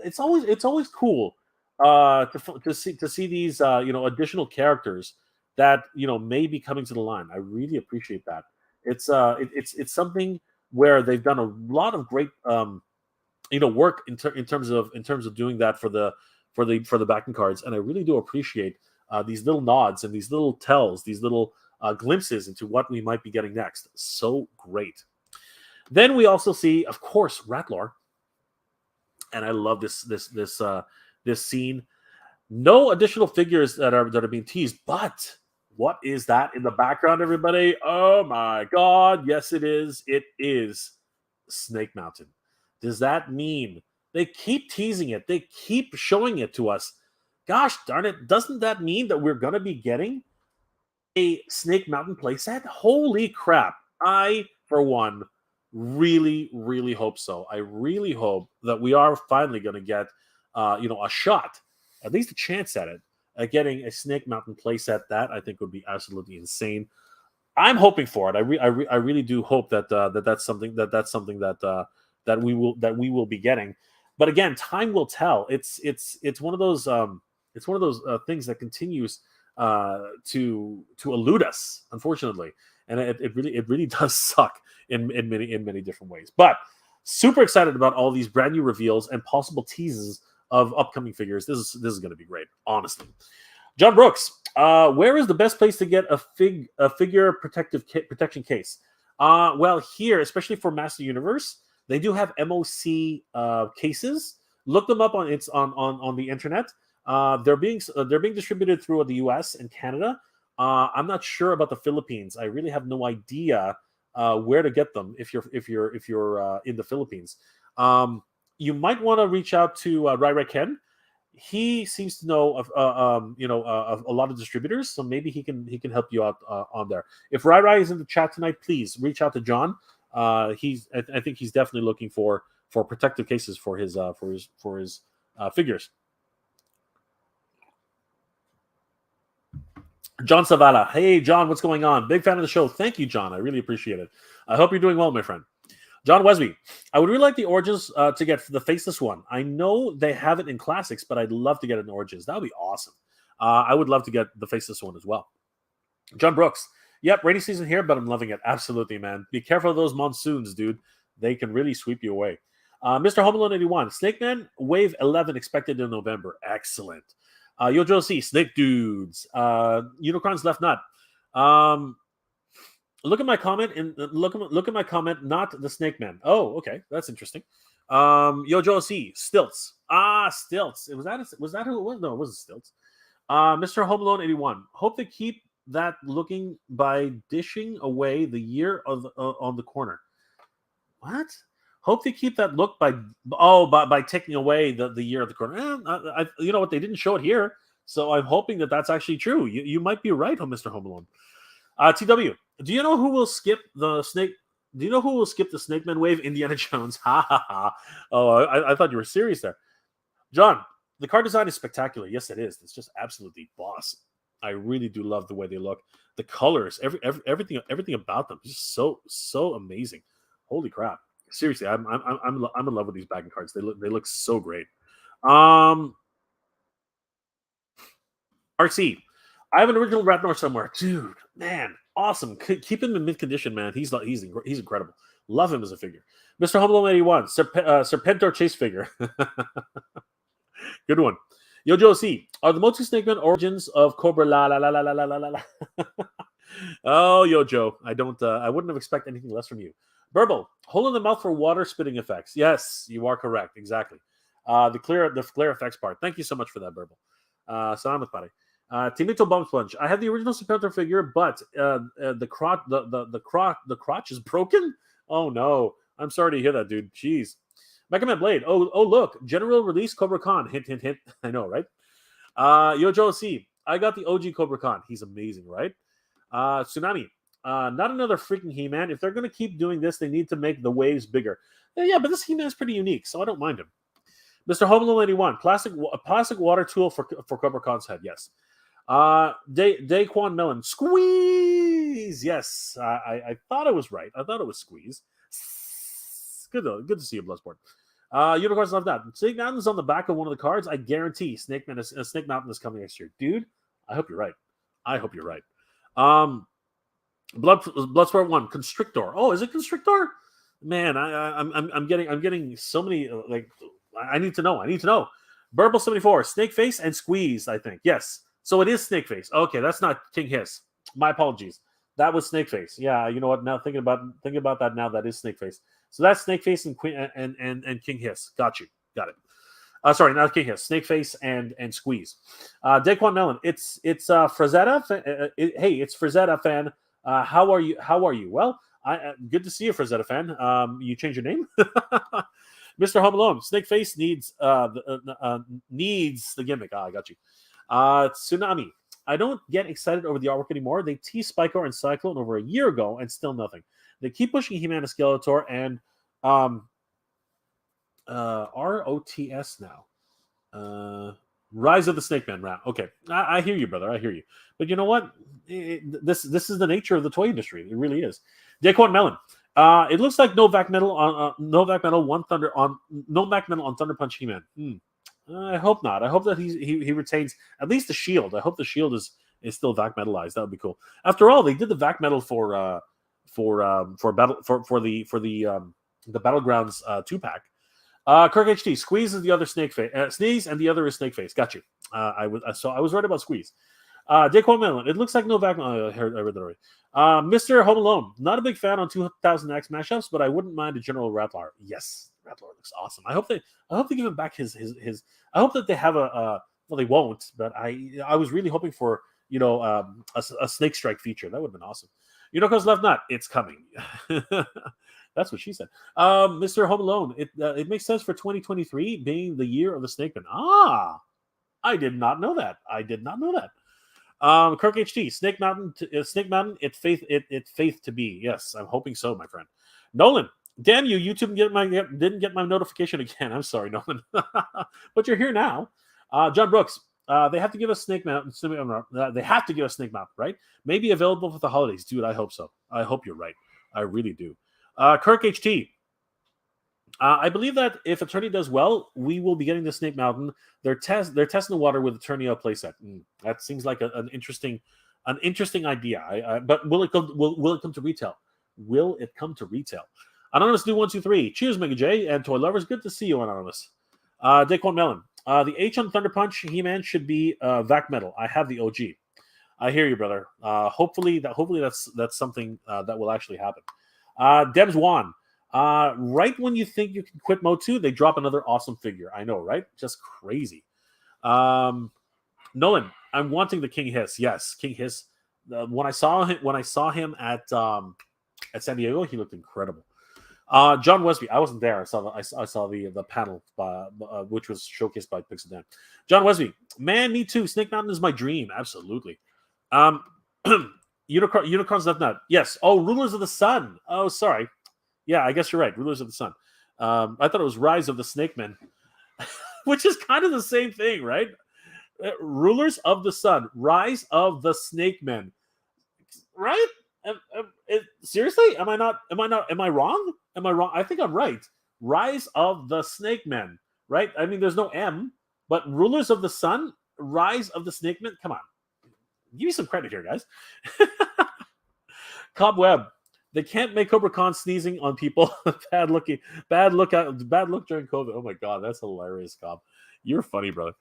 It's always cool to see these additional characters that may be coming to the line. I really appreciate that. It's something where they've done a lot of great work in terms of doing that for the backing cards, and I really do appreciate these little nods and these little tells, these little glimpses into what we might be getting next. So great. Then we also see, of course, Ratlor, and I love this scene. No additional figures that are being teased, but what is that in the background, everybody? Oh my God. Yes, it is. It is Snake Mountain. Does that mean they keep teasing it? They keep showing it to us. Gosh darn it. Doesn't that mean that we're going to be getting a Snake Mountain playset? Holy crap. I, for one, really, really hope so. I really hope that we are finally going to get, a shot, at least a chance at it, getting a Snake Mountain playset, that I think would be absolutely insane. I'm hoping for it. I really do hope that that's something that we will be getting. But again, time will tell. It's one of those things that continues to elude us, unfortunately, and it really does suck in many different ways. But super excited about all these brand new reveals and possible teases of upcoming figures. This is going to be great, honestly. John Brooks, where is the best place to get a figure protection case? Well, here, especially for Master Universe, they do have MOC cases. Look them up on the internet. They're being distributed through the U.S. and Canada. I'm not sure about the Philippines. I really have no idea where to get them if you're in the Philippines. You might want to reach out to Rai Ken. He seems to know of of a lot of distributors, so maybe he can help you out on there. If Rai is in the chat tonight, please reach out to John. I think he's definitely looking for protective cases for his figures. John Savala, hey John, what's going on? Big fan of the show. Thank you, John. I really appreciate it. I hope you're doing well, my friend. John Wesby, I would really like the Origins to get the faceless one. I know they have it in Classics, but I'd love to get it in Origins. That would be awesome. I would love to get the faceless one as well. John Brooks, yep, rainy season here, but I'm loving it. Absolutely, man. Be careful of those monsoons, dude. They can really sweep you away. Mr. Home Alone 81, Snakemen, Wave 11 expected in November. Excellent. Yojo C, Snake Dudes. Unicron's Left Nut. Look at my comment and look at my comment, not the Snake Man. Oh, okay, that's interesting. Yojo C, Stilts. Stilts. Was that who it was? No, it wasn't Stilts. Mr. Home Alone 81. Hope they keep that looking by dishing away the year of on the corner. What? Hope they keep that look by taking away the year of the corner. You know what? They didn't show it here, so I'm hoping that that's actually true. You might be right, Mr. Home Alone. TW, do you know who will skip the snake? Do you know who will skip the Snakeman wave? Indiana Jones. Ha ha ha. Oh, I thought you were serious there. John, the card design is spectacular. Yes, it is. It's just absolutely boss. I really do love the way they look. The colors, everything about them is just so amazing. Holy crap. Seriously, I'm in love with these backing cards. They look so great. RC, I have an original Ratnor somewhere, dude. Man, awesome. Keep him in mid condition, man. He's incredible. Love him as a figure. Mr. Humble 81, Serpentor chase figure. Good one. Yojo C, are the MOTU Snakemen origins of Cobra la la la la la la la la? Oh, Yojo, I wouldn't have expected anything less from you. Burble, hole in the mouth for water spitting effects. Yes, you are correct. Exactly. The flare effects part. Thank you so much for that, Burble. Salamat pare. Timito Bomb Sponge. I have the original Serpentor figure, but the crotch is broken. Oh no, I'm sorry to hear that, dude. Jeez. Mega Man Blade. Oh look, general release Cobra Khan. Hint hint hint. I know, right? Yojo C. I got the OG Cobra Khan. He's amazing, right? Tsunami. Not another freaking He-Man. If they're going to keep doing this, they need to make the waves bigger. Yeah, but this He-Man is pretty unique, so I don't mind him. Mr. Homelon 81. Plastic water tool for Cobra Khan's head. Yes. Daquan Melon. Squeeze. Yes. I thought I was right. I thought it was Squeeze. Good though. Good to see you, Bloodsport. Unicorns love that. Snake Mountain's on the back of one of the cards. I guarantee Snake Mountain is coming next year. Dude, I hope you're right. Bloodsport 1, Constrictor. Oh, is it Constrictor? Man, I'm getting so many I need to know. Burble 74, Snake Face and Squeeze, I think. Yes. So it is Snake Face. Okay, that's not King Hiss. My apologies. That was Snake Face. Yeah, you know what? Now thinking about that now, that is Snake Face. So that's Snake Face and King Hiss. Got it. Sorry, not King Hiss. Snake Face and Squeeze. Daquan Melon. It's Frazetta. Hey, it's Frazetta fan. How are you? Well, good to see you, Frazetta fan. You changed your name, Mr. Home Alone. Snake Face needs the gimmick. I got you. Tsunami. I don't get excited over the artwork anymore. They teased Spycore and Cyclone over a year ago, and still nothing. They keep pushing He-Man and Skeletor and ROTS now. Rise of the Snakemen round. Okay, I hear you, brother. I hear you. But you know what? This is the nature of the toy industry. It really is. Daquan Mellon. It looks like Novak Metal on Novak Metal One Thunder on Novak Metal on Thunder Punch He-Man. I hope not. I hope that he retains at least the shield. I hope the shield is still Vac metalized. That would be cool. After all, they did the Vac metal for the Battlegrounds 2-pack. Kirk HT, Squeeze is the other snake face. Sneeze and the other is Snake Face. Got you. I was right about Squeeze. Daquan Mellon. It looks like no Vac. I read that already. Mr. Home Alone. Not a big fan on 2000X mashups, but I wouldn't mind a General Rattler. Yes, Rattler looks awesome. I hope they give him back his. I hope that they have well, they won't, but I was really hoping for a Snake Strike feature. That would have been awesome. Because Left Nut, it's coming. That's what she said. Mr. Home Alone. It makes sense for 2023 being the year of the Snakemen. I did not know that. Kirk HT, Snake Mountain, it faith to be. Yes, I'm hoping so, my friend. Nolan, damn you, YouTube didn't get my notification again. I'm sorry, Nolan, but you're here now. John Brooks, they have to give us Snake Mountain. They have to give us Snake Mountain, right? Maybe available for the holidays, dude. I hope so. I hope you're right. I really do. Kirk HT. I believe that if Attorney does well, we will be getting the Snake Mountain. They're testing the water with Attorney playset. That seems like an interesting idea. But will it come to retail? Will it come to retail? Anonymous do 123. Cheers, Mega J and toy lovers. Good to see you, Anonymous. Daquan Mellon. The H on Thunder Punch He-Man should be Vac Metal. I have the OG. I hear you, brother. Hopefully that's something that will actually happen. Debs Wan. Right when you think you can quit MOTU, they drop another awesome figure. I know, right? Just crazy. Nolan, I'm wanting the King Hiss. Yes, King Hiss. When I saw him at San Diego, he looked incredible. John Westby, I wasn't there. I saw the panel which was showcased by Pixel Dan. John Westby, man, me too. Snake Mountain is my dream. Absolutely. Unicorns Left Nut. Yes. Oh, Rulers of the Sun. Oh, sorry. Yeah, I guess you're right. Rulers of the Sun. I thought it was Rise of the Snakemen, which is kind of the same thing, right? Rulers of the Sun, Rise of the Snakemen, right? Seriously? Am I wrong? Am I wrong? I think I'm right. Rise of the Snakemen, right? I mean, there's no M, but Rulers of the Sun, Rise of the Snakemen. Come on, give me some credit here, guys. Cobweb. They can't make Cobra Khan sneezing on people. Bad look during COVID. Oh my god, that's hilarious, Cobb. You're funny, brother.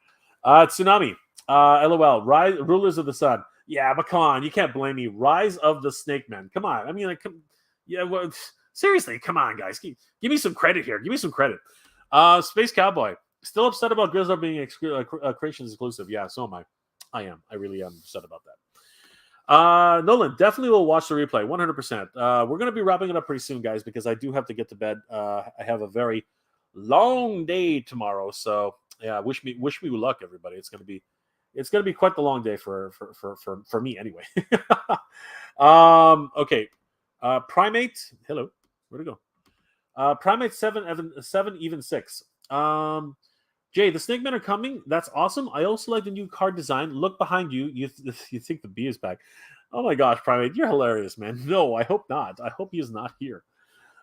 Tsunami. LOL. Rulers of the Sun. Yeah, but come on, you can't blame me. Rise of the Snakemen. Come on. I mean, well, seriously, come on, guys. Give me some credit here. Give me some credit. Space Cowboy. Still upset about Grizzler being Creations exclusive. Yeah, so am I. I am. I really am upset about that. Nolan, definitely will watch the replay, 100%. We're going to be wrapping it up pretty soon, guys, because I do have to get to bed. I have a very long day tomorrow, so yeah, wish me luck, everybody. It's going to be quite the long day for me anyway. Okay. Primate, hello, where'd it go? Primate 7 even 6. Jay, the Snakemen are coming. That's awesome. I also like the new card design. Look behind you. You think the bee is back. Oh my gosh, Primate, you're hilarious, man. No, I hope not. I hope he is not here.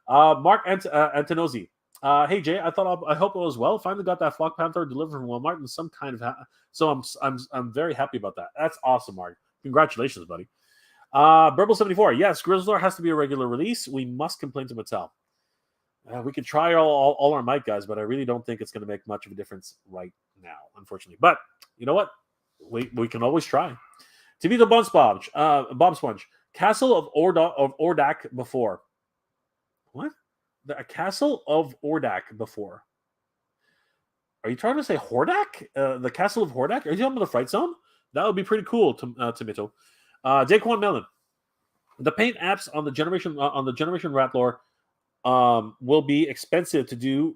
Mark Antonozzi. Hey Jay, I hope it was well. Finally got that Flock Panther delivered from Walmart in some kind of so I'm very happy about that. That's awesome, Mark. Congratulations, buddy. Burble74. Yes, Grizzler has to be a regular release. We must complain to Mattel. We could try all our might, guys, but I really don't think it's going to make much of a difference right now, unfortunately. But you know what? We can always try. To be the Bob Sponge. Castle of Ordak before. What? A Castle of Ordak before. Are you trying to say Hordak? The Castle of Hordak? Are you talking about the Fright Zone? That would be pretty cool, Tomato. Daquan Mellon. The paint apps on the Generation Rattler will be expensive to do.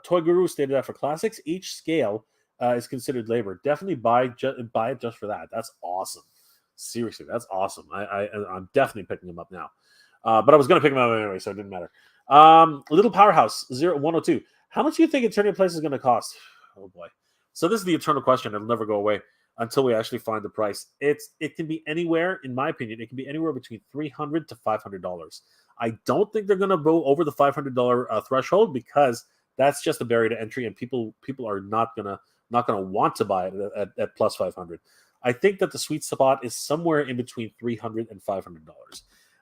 Toy Guru stated that for classics, each scale is considered labor. Definitely buy it just for that. That's awesome. Seriously, that's awesome. I'm definitely picking them up now. But I was going to pick them up anyway, so it didn't matter. Little Powerhouse 102. How much do you think Eternity Place is going to cost? Oh boy, So this is the eternal question. It'll never go away until we actually find the price. It can be anywhere, in my opinion, it can be anywhere between $300 to $500. I don't think they're going to go over the $500 threshold, because that's just a barrier to entry, and people are not gonna want to buy it at plus 500. I think that the sweet spot is somewhere in between $300 and $500,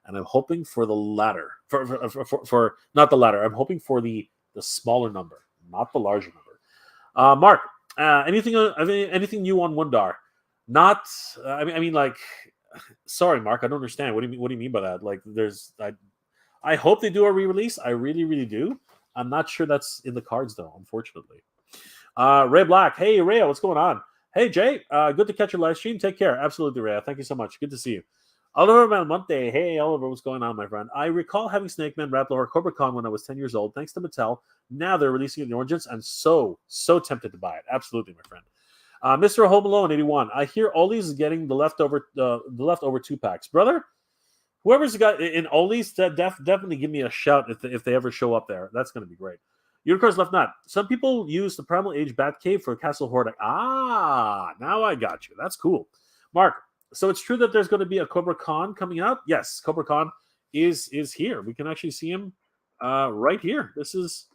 and I'm hoping for the latter. For not the latter. I'm hoping for the smaller number, not the larger number. Mark, anything new on Wundar? Not. I mean, like, sorry, Mark, I don't understand. What do you mean by that? Like, I hope they do a re-release. I really, really do. I'm not sure that's in the cards, though, unfortunately. Ray Black. Hey, Rhea, what's going on? Hey, Jay. Good to catch your live stream. Take care. Absolutely, Rhea. Thank you so much. Good to see you. Oliver Malmonte. Hey, Oliver, what's going on, my friend? I recall having Snakemen, Rattler, Cobra Con when I was 10 years old. Thanks to Mattel. Now they're releasing it in the Origins. I'm so tempted to buy it. Absolutely, my friend. Mr. Home Alone 81. I hear Ollie's is getting the leftover 2-packs. Brother, whoever's got in Ollie's, definitely give me a shout if they ever show up there. That's going to be great. Unicorns Left Nut. Some people use the Primal Age Batcave for Castle Horde. Now I got you. That's cool. Mark, so it's true that there's going to be a Cobra Con coming out? Yes, Cobra Con is here. We can actually see him right here. This is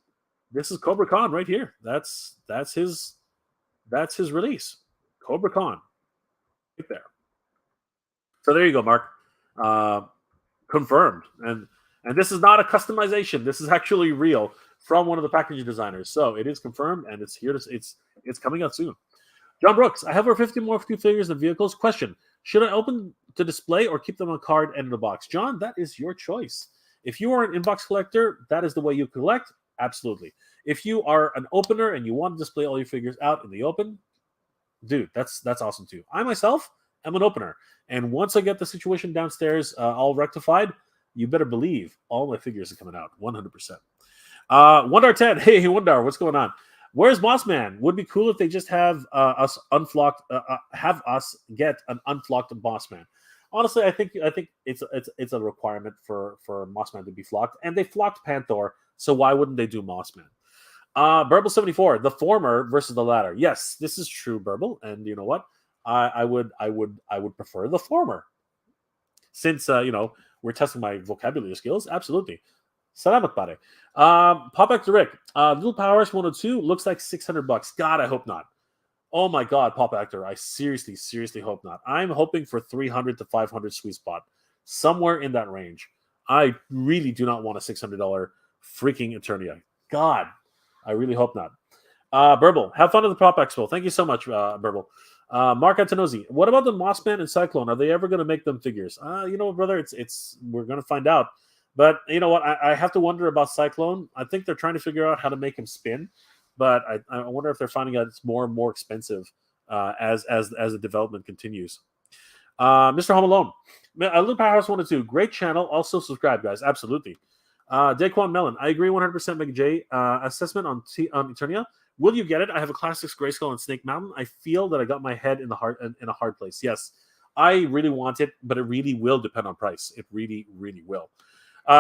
Cobra Con right here. That's his release. Cobra Con. Right there. So there you go, Mark. Confirmed. And this is not a customization. This is actually real from one of the packaging designers. So it is confirmed, and it's here. It's coming out soon. John Brooks, I have over 50 more figures and vehicles. Question: should I open to display or keep them on card and in a box? John, that is your choice. If you are an inbox collector, that is the way you collect. Absolutely. If you are an opener and you want to display all your figures out in the open, dude, that's awesome too. I myself am an opener, and once I get the situation downstairs all rectified, you better believe all my figures are coming out 100%. Wondar 10, hey Wondar, what's going on? Where's Mossman? Would be cool if they just have us unflocked, have us get an unflocked Mossman. Honestly, I think it's a requirement for Mossman to be flocked, and they flocked Panther, so why wouldn't they do Mossman? Burble 74, the former versus the latter. Yes, this is true, Burble, and you know what? I would prefer the former, since we're testing my vocabulary skills. Absolutely. Salamat pare. Pop Actor Rick. Little Powers 102 looks like $600. God, I hope not. Oh my God, Pop Actor. I seriously hope not. I'm hoping for 300 to 500 sweet spot, somewhere in that range. I really do not want a $600 freaking Eternia. God, I really hope not. Burble, have fun at the Prop Expo. Thank you so much, Burble. Mark Antonozzi, what about the Mossman and Cyclone? Are they ever going to make them figures? You know what, brother? It's we're going to find out. But you know what? I have to wonder about Cyclone. I think they're trying to figure out how to make him spin, but I wonder if they're finding out it's more and more expensive as the development continues. Mr. Home Alone, Little Powerhouse 102, great channel. Also subscribe, guys. Absolutely. Daquan Mellon, I agree 100%. Meg J. Assessment on Eternia. Will you get it? I have a Classics Grayskull and Snake Mountain. I feel that I got my head in a hard place. Yes, I really want it, but it really will depend on price. It really, really will.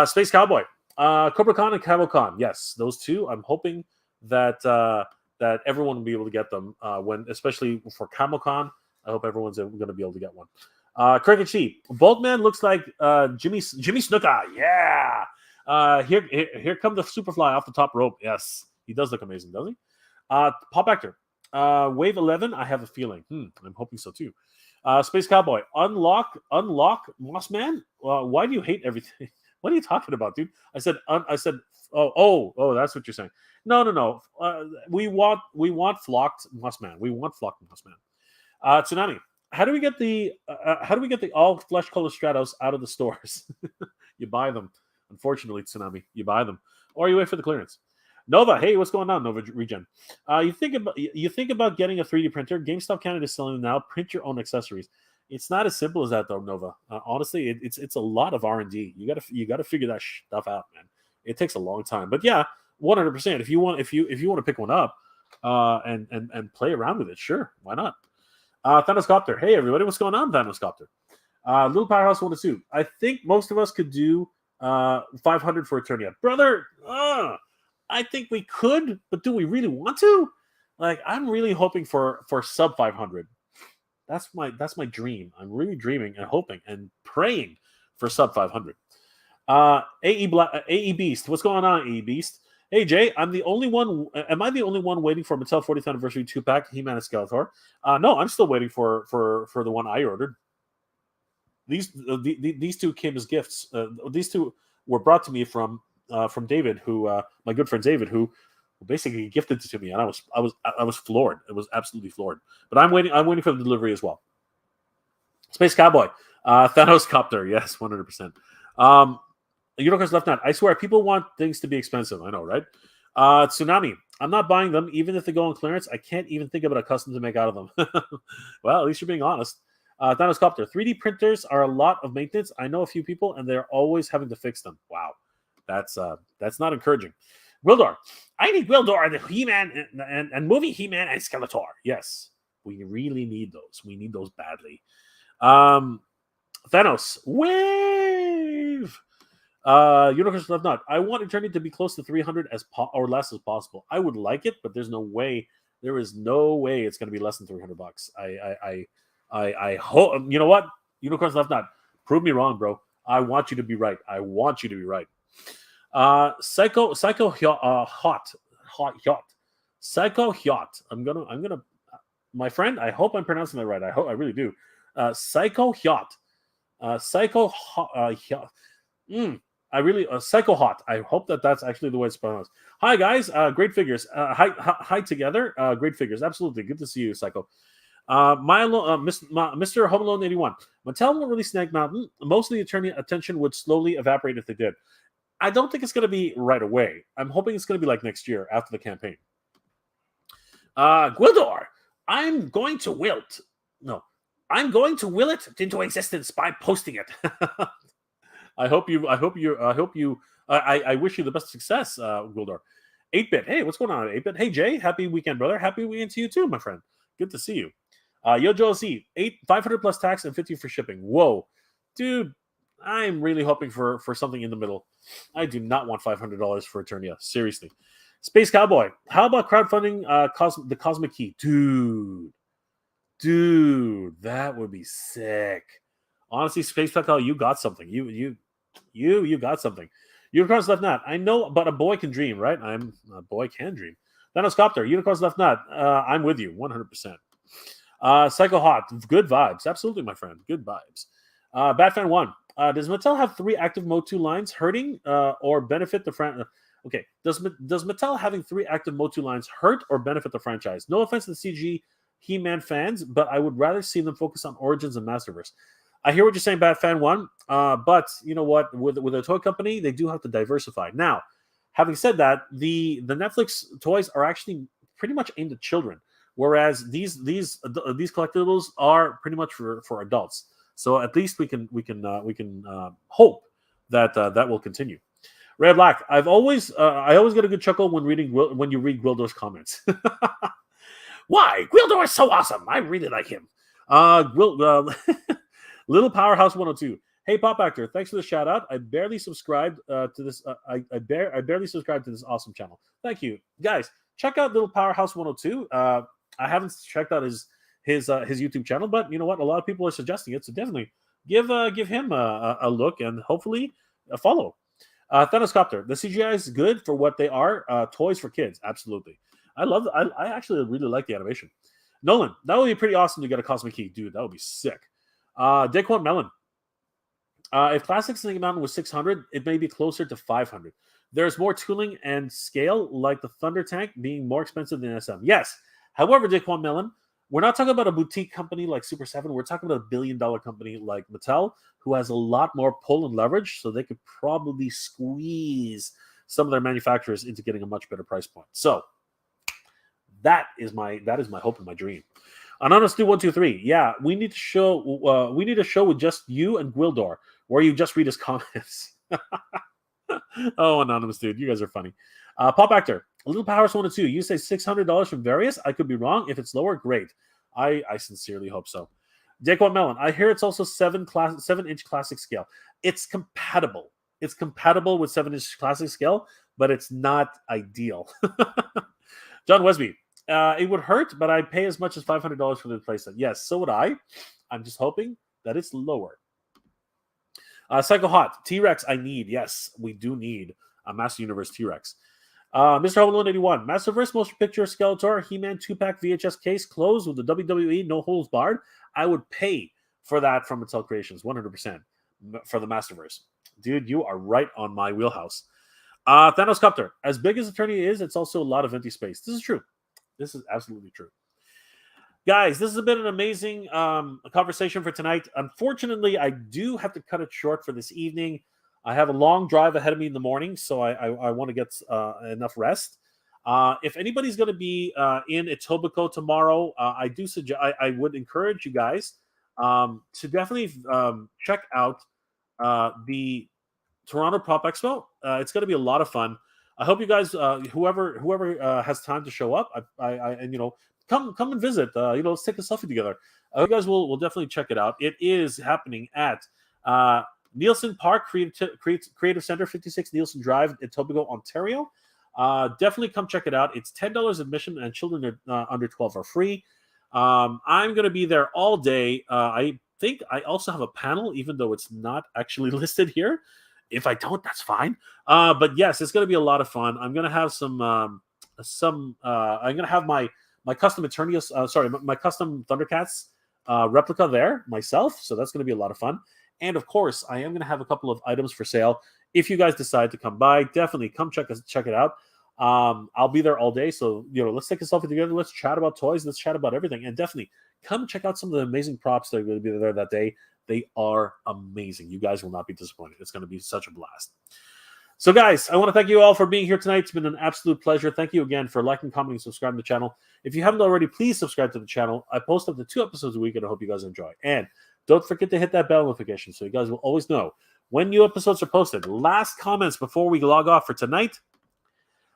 Space Cowboy, Cobra Con and Cabo Con. Yes, those two. I'm hoping that that everyone will be able to get them especially for Camo Con. I hope everyone's going to be able to get one. Cricket Sheep, Boltman looks like Jimmy Snuka. Yeah. Here come the Superfly off the top rope. Yes, he does look amazing, doesn't he? Pop Actor, Wave 11. I have a feeling. I'm hoping so too. Space Cowboy, unlock Mossman. Why do you hate everything? What are you talking about, dude? I said, oh, that's what you're saying. No. We want flocked Mossman. We want flocked Mossman. Tsunami, how do we get the all flesh color Stratos out of the stores? You buy them. Unfortunately, Tsunami, you buy them, or you wait for the clearance. Nova, hey, what's going on, Nova Regen? You think about getting a 3D printer. GameStop Canada is selling them now. Print your own accessories. It's not as simple as that, though, Nova. Honestly, it's a lot of R&D. You gotta figure that stuff out, man. It takes a long time, but yeah, 100%. If you want to pick one up and play around with it, sure, why not? Thanos Copter, hey everybody, what's going on, Thanos Copter? Little Powerhouse 102. I think most of us could do 500 for Eternia, brother. I think we could, but do we really want to? Like I'm really hoping for sub 500. That's my dream. I'm really dreaming and hoping and praying for sub 500. AE Beast, what's going on, AE Beast? Hey Jay, I'm the only one. Am I the only one waiting for Mattel 40th anniversary 2-pack He-Man and Skeletor? No, I'm still waiting for the one I ordered. These two came as gifts. These two were brought to me from David, who my good friend David, who basically gifted it to me, and I was floored. It was absolutely floored. But I'm waiting for the delivery as well. Space Cowboy, Thanos Copter, yes, 100%. Unicorns Left Nut. I swear, people want things to be expensive. I know, right? Tsunami. I'm not buying them, even if they go on clearance. I can't even think about a custom to make out of them. Well, at least you're being honest. Thanos Copter. 3D printers are a lot of maintenance. I know a few people, and they're always having to fix them. Wow, that's not encouraging. Wildor. I need Wildor, the He-Man and movie He-Man and Skeletor. Yes, we really need those. We need those badly. Thanos. Wave. Unicorns Left Nut. I want Eternity to be close to 300 or less as possible. I would like it, but there's no way. There is no way it's going to be less than $300. I hope. You know what? Unicorns Left Nut. Prove me wrong, bro. I want you to be right. I want you to be right. Psycho Hot. Psycho Hot. I'm gonna. My friend, I hope I'm pronouncing that right. I really do. Psycho Hot. Psycho Hot. I really Psycho Hot. I hope that's actually the way it's pronounced. Hi guys, great figures. Hi together. Great figures. Absolutely, good to see you, Psycho. Mr. Home Alone 81. Mattel won't release Snake Mountain. Most of the attention would slowly evaporate if they did. I don't think it's going to be right away. I'm hoping it's going to be like next year after the campaign. Gwildor, I'm going to wilt. No, I'm going to will it into existence by posting it. I wish you the best success, Gwildor. 8-Bit. Hey, what's going on, 8-Bit? Hey, Jay. Happy weekend, brother. Happy weekend to you too, my friend. Good to see you. Yojo Z. 500 plus tax and 50 for shipping. Whoa. Dude, I'm really hoping for something in the middle. I do not want $500 for Eternia. Seriously. Space Cowboy. How about crowdfunding the Cosmic Key? Dude, that would be sick. Honestly, Space Cowboy, you got something. You got something. Unicorns Left Nut. I know, but a boy can dream, right? A boy can dream. Thanos Copter. Unicorns Left Nut. I'm with you, 100%. Psycho Hot. Good vibes. Absolutely, my friend. Good vibes. Batfan 1. Does Mattel have 3 active MOTU lines hurting or benefit the franchise? Okay. Does Mattel having 3 active MOTU lines hurt or benefit the franchise? No offense to the CG He-Man fans, but I would rather see them focus on Origins and Masterverse. I hear what you're saying, Batfan 1, but you know what? With a toy company, they do have to diversify. Now, having said that, the Netflix toys are actually pretty much aimed at children, whereas these collectibles are pretty much for adults. So at least we can hope that that will continue. Red Black. I always get a good chuckle when you read Gwildor's comments. Why? Gwildor is so awesome. I really like him. Little Powerhouse 102. Hey, Pop Actor, thanks for the shout out. I barely subscribed to this. I barely subscribed to this awesome channel. Thank you, guys. Check out Little Powerhouse 102. I haven't checked out his YouTube channel, but you know what? A lot of people are suggesting it, so definitely give him a look and hopefully a follow. Thanos Copter. The CGI is good for what they are. Toys for kids. Absolutely. I actually really like the animation. Nolan, that would be pretty awesome to get a Cosmic Key. Dude, that would be sick. Daquan Mellon. If Classic Snake Mountain was 600, it may be closer to 500. There's more tooling and scale, like the Thunder Tank being more expensive than SM. Yes. However, Daquan Mellon, we're not talking about a boutique company like Super 7. We're talking about a billion-dollar company like Mattel, who has a lot more pull and leverage, so they could probably squeeze some of their manufacturers into getting a much better price point. So that is my hope and my dream. Anonymous Do 123. Yeah, we need to show. We need a show with just you and Gwildor, where you just read his comments. Oh, Anonymous Dude, you guys are funny. Pop Actor. Little Powers 102. You say $600 from various. I could be wrong. If it's lower, great. I sincerely hope so. Daquan Mellon. I hear it's also 7-inch classic scale. It's compatible. It's compatible with 7-inch classic scale, but it's not ideal. John Wesby. It would hurt, but I'd pay as much as $500 for the playset. Yes, so would I. I'm just hoping that it's lower. Psycho Hot, T-Rex I need. Yes, we do need a Master Universe T-Rex. Mr. Home 181, Masterverse Motion Picture Skeletor He-Man 2-pack VHS case closed with the WWE No Holds Barred. I would pay for that from Mattel Creations, 100% for the Masterverse. Dude, you are right on my wheelhouse. Thanos Copter, as big as Attorney is, it's also a lot of empty space. This is true. This is absolutely true. Guys, this has been an amazing conversation for tonight. Unfortunately, I do have to cut it short for this evening. I have a long drive ahead of me in the morning, so I want to get enough rest. If anybody's going to be in Etobicoke tomorrow, I do suggest I would encourage you guys to definitely check out the Toronto Prop Expo. It's going to be a lot of fun. I hope you guys, whoever has time to show up, and come and visit. Let's take a selfie together. You guys will definitely check it out. It is happening at Nielsen Park Creative Center, 56 Nielsen Drive, in Etobicoke, Ontario. Definitely come check it out. It's $10 admission, and children under 12 are free. I'm going to be there all day. I think I also have a panel, even though it's not actually listed here. If I don't, that's fine. But yes, it's going to be a lot of fun. I'm going to have I'm going to have my custom Eternius, my custom Thundercats replica there myself. So that's going to be a lot of fun. And of course, I am going to have a couple of items for sale. If you guys decide to come by, definitely come check it out. I'll be there all day. So, let's take a selfie together. Let's chat about toys. Let's chat about everything. And definitely come check out some of the amazing props that are going to be there that day. They are amazing. You guys will not be disappointed. It's going to be such a blast. So, guys, I want to thank you all for being here tonight. It's been an absolute pleasure. Thank you again for liking, commenting, subscribing to the channel. If you haven't already, please subscribe to the channel. I post up to 2 episodes a week, and I hope you guys enjoy. And don't forget to hit that bell notification so you guys will always know when new episodes are posted. Last comments before we log off for tonight.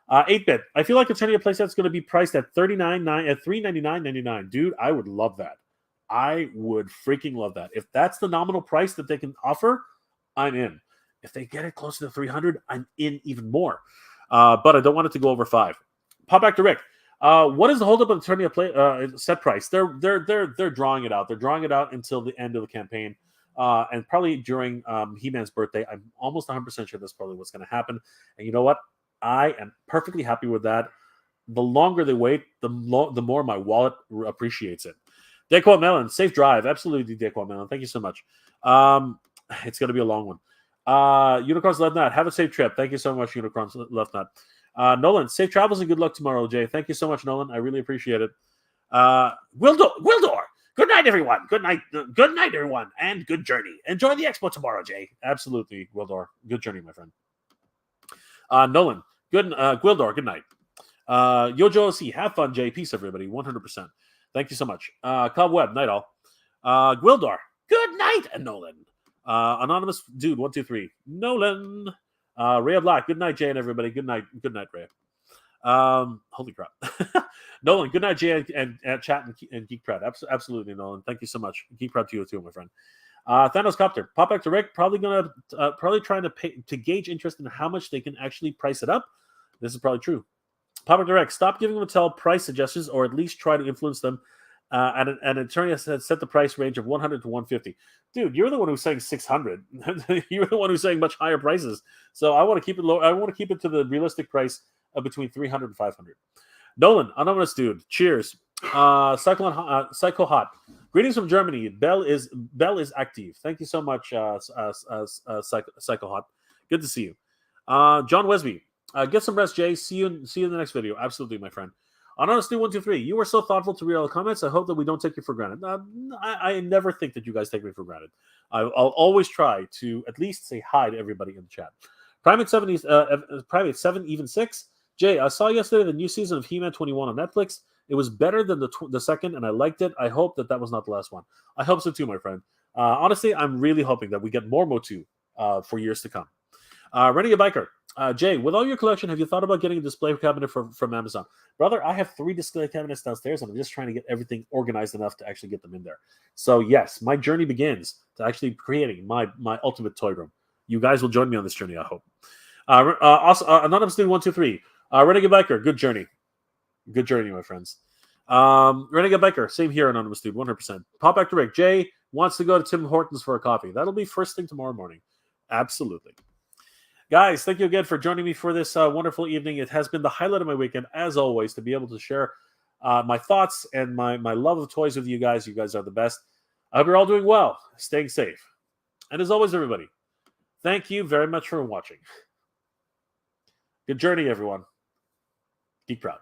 8-bit. I feel like Eternia playset's going to be priced at $399.99. Dude, I would love that. I would freaking love that. If that's the nominal price that they can offer, I'm in. If they get it closer to $300, I'm in even more. But I don't want it to go over $5. Pop back to Rick. What is the holdup of the Eternia set price? They're drawing it out. They're drawing it out until the end of the campaign, and probably during He-Man's birthday. I'm almost 100% sure that's probably what's going to happen. And you know what? I am perfectly happy with that. The longer they wait, the more my wallet appreciates it. Dequan Melon, safe drive. Absolutely, Dequan Melon. Thank you so much. It's going to be a long one. Unicron's Left Nut, have a safe trip. Thank you so much, Unicron's Left Nut. Nolan, safe travels and good luck tomorrow, Jay. Thank you so much, Nolan. I really appreciate it. Wildor, good night, everyone. Good night, everyone, and good journey. Enjoy the expo tomorrow, Jay. Absolutely, Wildor. Good journey, my friend. Nolan, Gwildor, good night. Yojo C, have fun, Jay. Peace, everybody. 100%. Thank you so much. Cobweb, night all. Gwildor, good night, and Nolan. Anonymous Dude, 123. Nolan. Ray of Black, good night, Jay, and everybody. Good night, Ray. Holy crap. Nolan, good night, Jay, and chat and Geek Proud. Absolutely, Nolan. Thank you so much. Geek Proud to you too, my friend. Thanos Copter, pop back to Rick. Probably trying to gauge interest in how much they can actually price it up. This is probably true. Pop back to Rick. Stop giving Mattel price suggestions, or at least try to influence them. And an attorney has set the price range of 100 to 150. Dude, you're the one who's saying 600. You're the one who's saying much higher prices. So I want to keep it low. I want to keep it to the realistic price of between 300 and 500. Nolan, anonymous dude. Cheers. Psycho Hot. Greetings from Germany. Bell is active. Thank you so much, Psycho Hot. Good to see you. John Wesby. Get some rest, Jay. See you in the next video. Absolutely, my friend. Honestly, 123. You were so thoughtful to read all the comments. I hope that we don't take you for granted. I never think that you guys take me for granted. I'll always try to at least say hi to everybody in the chat. Primate 7 even 6. Jay, I saw yesterday the new season of He-Man 21 on Netflix. It was better than the second, and I liked it. I hope that was not the last one. I hope so too, my friend. Honestly, I'm really hoping that we get more MOTU for years to come. Renegade Biker. Jay, with all your collection, have you thought about getting a display cabinet from Amazon? Brother, I have 3 display cabinets downstairs, and I'm just trying to get everything organized enough to actually get them in there. So yes, my journey begins to actually creating my ultimate toy room. You guys will join me on this journey, I hope. Also, Anonymous Dude 123. Renegade Biker, good journey. Good journey, my friends. Renegade Biker, same here, Anonymous Dude, 100%. Pop Back to Rick. Jay wants to go to Tim Hortons for a coffee. That'll be first thing tomorrow morning. Absolutely. Guys, thank you again for joining me for this wonderful evening. It has been the highlight of my weekend, as always, to be able to share my thoughts and my love of toys with you guys. You guys are the best. I hope you're all doing well, staying safe. And as always, everybody, thank you very much for watching. Good journey, everyone. Geek proud.